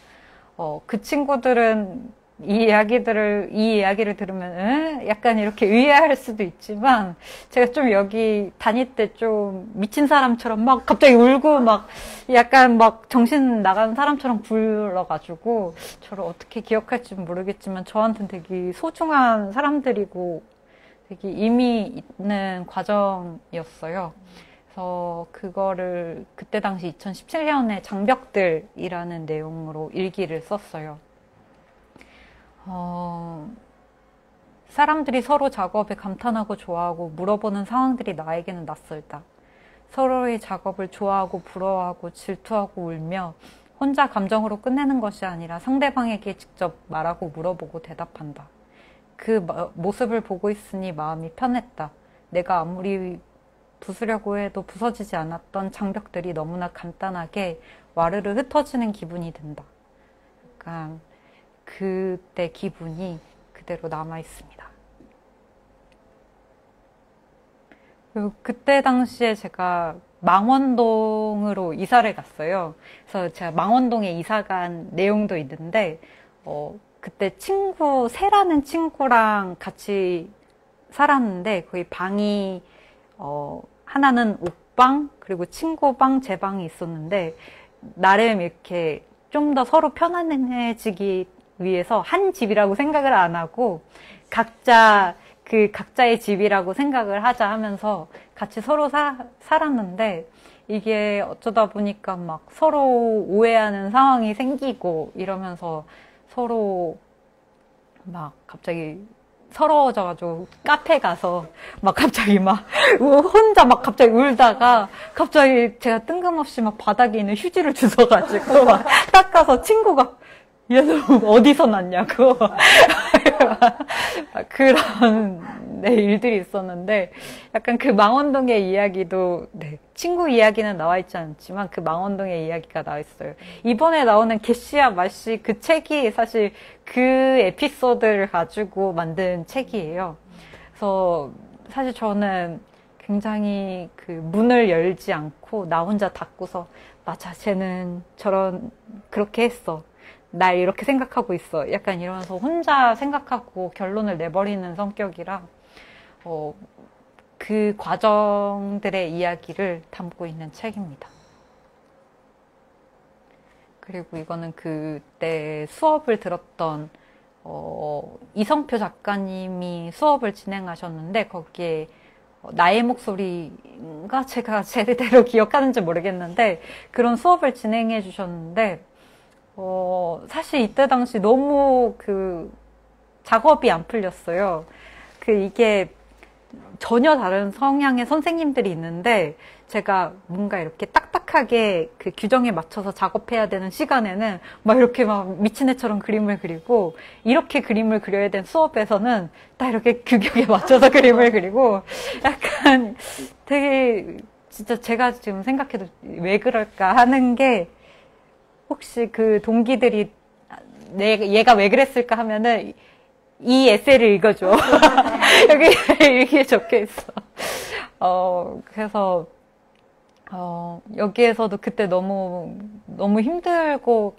그 친구들은 이 이야기를 들으면 약간 이렇게 의아할 수도 있지만, 제가 좀 여기 다닐 때 좀 미친 사람처럼 막 갑자기 울고 막 약간 막 정신 나간 사람처럼 굴러가지고 저를 어떻게 기억할지 모르겠지만 저한테는 되게 소중한 사람들이고 되게 의미 있는 과정이었어요. 그래서 그거를 그때 당시 2017년에 장벽들이라는 내용으로 일기를 썼어요. 사람들이 서로 작업에 감탄하고 좋아하고 물어보는 상황들이 나에게는 낯설다. 서로의 작업을 좋아하고 부러워하고 질투하고 울며 혼자 감정으로 끝내는 것이 아니라 상대방에게 직접 말하고 물어보고 대답한다. 그 모습을 보고 있으니 마음이 편했다. 내가 아무리 부수려고 해도 부서지지 않았던 장벽들이 너무나 간단하게 와르르 흩어지는 기분이 든다. 약간 그때 기분이 그대로 남아 있습니다. 그리고 그때 당시에 제가 망원동으로 이사를 갔어요. 그래서 제가 망원동에 이사 간 내용도 있는데, 그때 세라는 친구랑 같이 살았는데, 거의 방이, 하나는 옥방, 그리고 친구방, 제 방이 있었는데, 나름 이렇게 좀 더 서로 편안해지기 위해서 한 집이라고 생각을 안 하고, 각자의 집이라고 생각을 하자 하면서 같이 서로 살았는데, 이게 어쩌다 보니까 막 서로 오해하는 상황이 생기고 이러면서 서로 막 갑자기 서러워져가지고 카페 가서 막 갑자기 막 혼자 막 갑자기 울다가 갑자기 제가 뜬금없이 막 바닥에 있는 휴지를 주워가지고 막 닦아서 친구가 얘는 어디서 났냐고 그런 일들이 있었는데 약간 그 망원동의 이야기도 친구 이야기는 나와 있지 않지만 그 망원동의 이야기가 나와 있어요. 이번에 나오는 개씨야 마씨 그 책이 사실 그 에피소드를 가지고 만든 책이에요. 그래서 사실 저는 굉장히 그 문을 열지 않고 나 혼자 닫고서 맞아 쟤는 그렇게 했어. 날 이렇게 생각하고 있어. 약간 이러면서 혼자 생각하고 결론을 내버리는 성격이라 그 과정들의 이야기를 담고 있는 책입니다. 그리고 이거는 그때 수업을 들었던 이성표 작가님이 수업을 진행하셨는데 거기에 나의 목소리가 제가 제대로 기억하는지 모르겠는데 그런 수업을 진행해 주셨는데 사실 이때 당시 너무 작업이 안 풀렸어요. 이게 전혀 다른 성향의 선생님들이 있는데 제가 뭔가 이렇게 딱딱하게 그 규정에 맞춰서 작업해야 되는 시간에는 막 이렇게 막 미친 애처럼 그림을 그리고 이렇게 그림을 그려야 되는 수업에서는 딱 이렇게 규격에 맞춰서 그림을 그리고 약간 되게 진짜 제가 지금 생각해도 왜 그럴까 하는 게 혹시 그 동기들이 얘가 왜 그랬을까 하면은 이 에세이를 읽어줘. 여기 이렇게 적혀 있어. 그래서 여기에서도 그때 너무 힘들고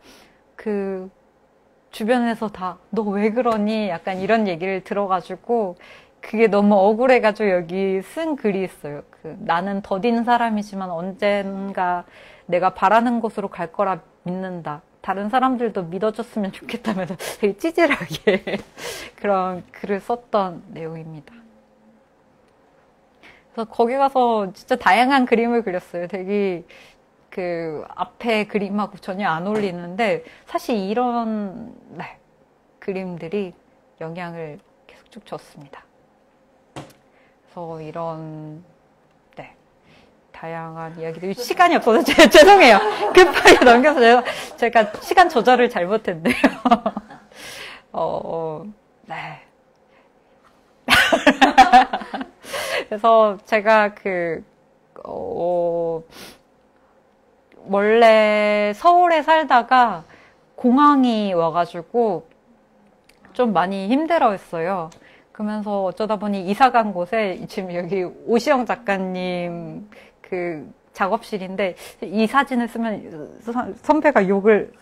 주변에서 다 너 왜 그러니? 약간 이런 얘기를 들어가지고 그게 너무 억울해가지고 여기 쓴 글이 있어요. 나는 더딘 사람이지만 언젠가 내가 바라는 곳으로 갈 거라 믿는다. 다른 사람들도 믿어줬으면 좋겠다면서 되게 찌질하게 그런 글을 썼던 내용입니다. 그래서 거기 가서 진짜 다양한 그림을 그렸어요. 되게 앞에 그림하고 전혀 안 어울리는데 사실 이런 그림들이 영향을 계속 쭉 줬습니다. 그래서 이런 다양한 이야기들 시간이 없어서 죄송해요. 급하게 넘겨서 제가 시간 조절을 잘못했네요. 네. 그래서 제가 원래 서울에 살다가 공항이 와가지고 좀 많이 힘들어 했어요. 그러면서 어쩌다 보니 이사 간 곳에 지금 여기 오시영 작가님 작업실인데 이 사진을 쓰면 선배가 욕을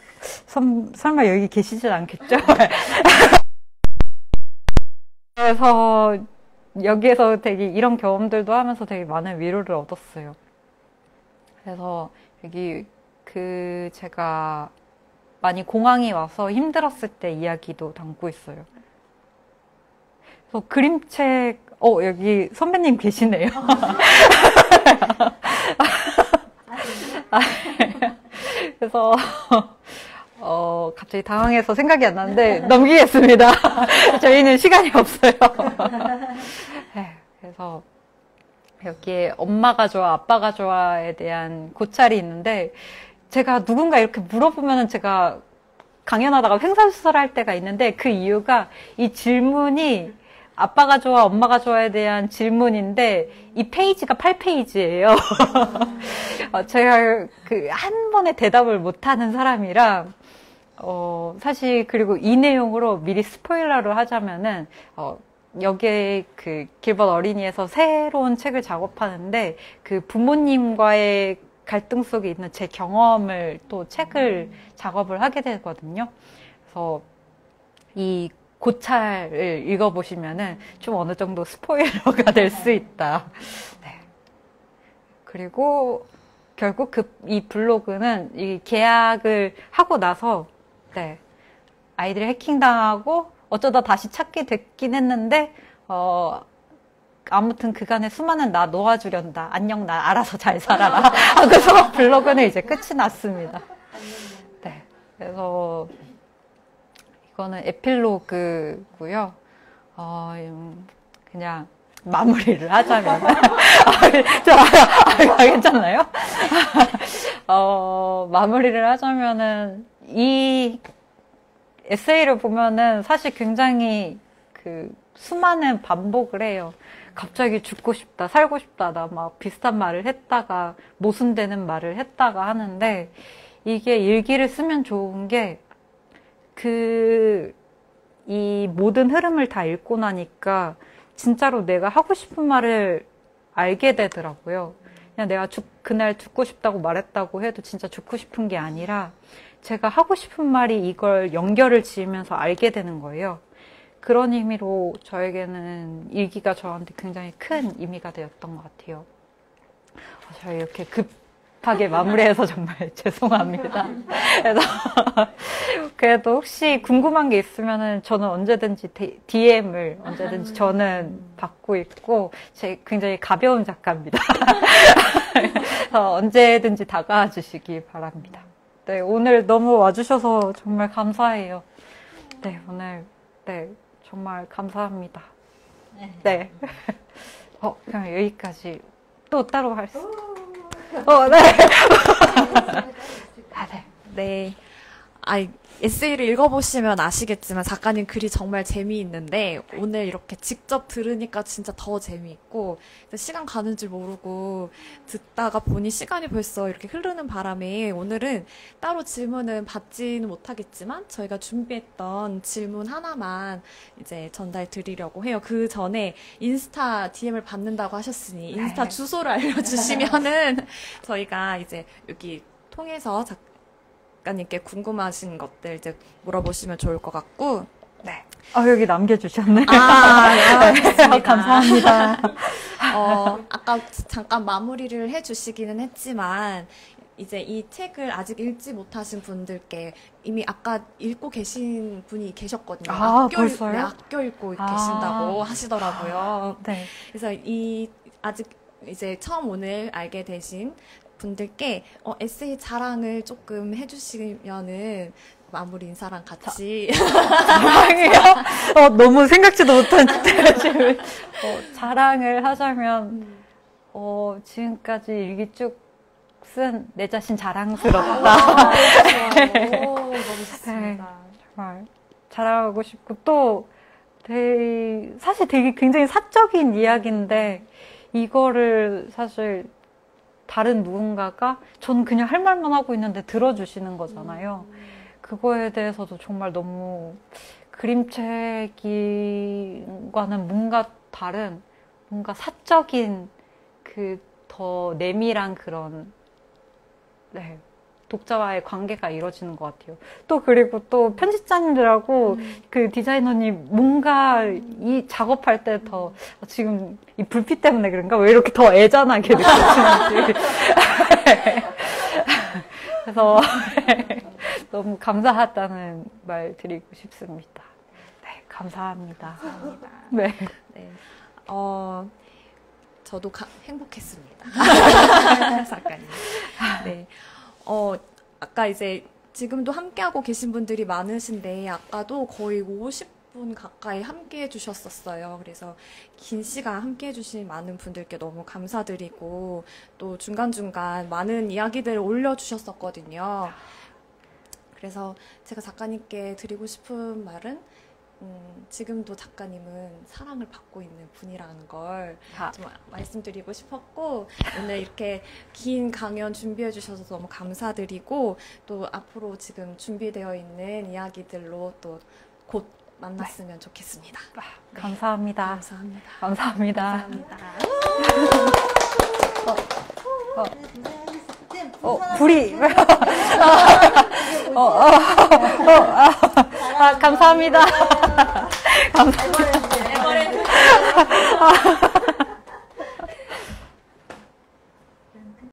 설마 여기 계시진 않겠죠? 그래서 여기에서 되게 이런 경험들도 하면서 되게 많은 위로를 얻었어요. 그래서 여기 제가 많이 공항이 와서 힘들었을 때 이야기도 담고 있어요. 그래서 그림책 여기 선배님 계시네요. 그래서 갑자기 당황해서 생각이 안 나는데 넘기겠습니다. 저희는 시간이 없어요. 그래서 여기에 엄마가 좋아, 아빠가 좋아에 대한 고찰이 있는데 제가 누군가 이렇게 물어보면은 제가 강연하다가 횡설수설할 때가 있는데 그 이유가 이 질문이 아빠가 좋아, 엄마가 좋아에 대한 질문인데 이 페이지가 8페이지예요. 제가 그 한 번에 대답을 못하는 사람이라 사실 그리고 이 내용으로 미리 스포일러를 하자면은 여기에 그 길벗 어린이에서 새로운 책을 작업하는데 그 부모님과의 갈등 속에 있는 제 경험을 또 책을 작업을 하게 되거든요. 그래서 이 고찰을 읽어보시면은 좀 어느 정도 스포일러가 될 수 있다. 네. 그리고 결국 이 블로그는 이 계약을 하고 나서, 네. 아이들이 해킹당하고 어쩌다 다시 찾게 됐긴 했는데, 아무튼 그간에 수많은 나 놓아주련다. 안녕, 나 알아서 잘 살아라. 그래서 블로그는 이제 끝이 났습니다. 네. 그래서, 이거는 에필로그고요. 그냥 마무리를 하자면 괜찮나요? 마무리를 하자면은 이 에세이를 보면은 사실 굉장히 그 수많은 반복을 해요. 갑자기 죽고 싶다, 살고 싶다, 나 막 비슷한 말을 했다가 모순되는 말을 했다가 하는데 이게 일기를 쓰면 좋은 게 이 모든 흐름을 다 읽고 나니까 진짜로 내가 하고 싶은 말을 알게 되더라고요. 그냥 내가 그날 죽고 싶다고 말했다고 해도 진짜 죽고 싶은 게 아니라 제가 하고 싶은 말이 이걸 연결을 지으면서 알게 되는 거예요. 그런 의미로 저에게는 일기가 저한테 굉장히 큰 의미가 되었던 것 같아요. 제가 이렇게 급하게 마무리해서 정말 죄송합니다. 그래도 혹시 궁금한 게 있으면은 저는 언제든지 DM을 언제든지 저는 받고 있고 굉장히 가벼운 작가입니다. 언제든지 다가와 주시기 바랍니다. 네, 오늘 너무 와주셔서 정말 감사해요. 네, 오늘 네 정말 감사합니다. 네. 그냥 여기까지 또 따로 할 수. 네. 네. 에세이를 읽어보시면 아시겠지만 작가님 글이 정말 재미있는데 오늘 이렇게 직접 들으니까 진짜 더 재미있고 시간 가는 줄 모르고 듣다가 보니 시간이 벌써 이렇게 흐르는 바람에 오늘은 따로 질문은 받지는 못하겠지만 저희가 준비했던 질문 하나만 이제 전달 드리려고 해요. 그 전에 인스타 DM을 받는다고 하셨으니 인스타 주소를 알려주시면은 저희가 이제 여기 통해서 작가님께 궁금하신 것들 이제 물어보시면 좋을 것 같고. 네. 여기 남겨주셨네. 네, 감사합니다. 아까 잠깐 마무리를 해주시기는 했지만, 이제 이 책을 아직 읽지 못하신 분들께 이미 아까 읽고 계신 분이 계셨거든요. 벌써요? 네, 아껴 읽고 계신다고 하시더라고요. 네. 그래서 아직 이제 처음 오늘 알게 되신 분들께 에세이 자랑을 조금 해주시면은 마무리 인사랑 같이 자랑이요? 너무 생각지도 못한 질문. 자랑을 하자면 지금까지 일기 쭉 쓴 내 자신 자랑스럽다. 너무 좋습니다. 네, 정말 자랑하고 싶고 또 사실 되게 굉장히 사적인 이야기인데 이거를 사실 다른 누군가가 전 그냥 할 말만 하고 있는데 들어주시는 거잖아요. 그거에 대해서도 정말 너무 그림책과는 뭔가 다른 뭔가 사적인 더 내밀한 그런 독자와의 관계가 이루어지는 것 같아요. 또 그리고 또 편집자님들하고 그 디자이너님 뭔가 이 작업할 때 더 지금 이 불빛 때문에 그런가? 왜 이렇게 더 애잔하게 느껴지는지. 그래서 너무 감사하다는 말 드리고 싶습니다. 네, 감사합니다. 네. 네. 저도 행복했습니다. 작가님. 네. 아까 이제 지금도 함께하고 계신 분들이 많으신데 아까도 거의 50분 가까이 함께해 주셨었어요. 그래서 긴 시간 함께해 주신 많은 분들께 너무 감사드리고 또 중간중간 많은 이야기들을 올려주셨었거든요. 그래서 제가 작가님께 드리고 싶은 말은 지금도 작가님은 사랑을 받고 있는 분이라는 걸 좀 말씀드리고 싶었고, 오늘 이렇게 긴 강연 준비해 주셔서 너무 감사드리고, 또 앞으로 지금 준비되어 있는 이야기들로 또 곧 만났으면 좋겠습니다. 네. 감사합니다. 감사합니다. 감사합니다. 감사합니다. 불이. 감사합니다. 감사합니다.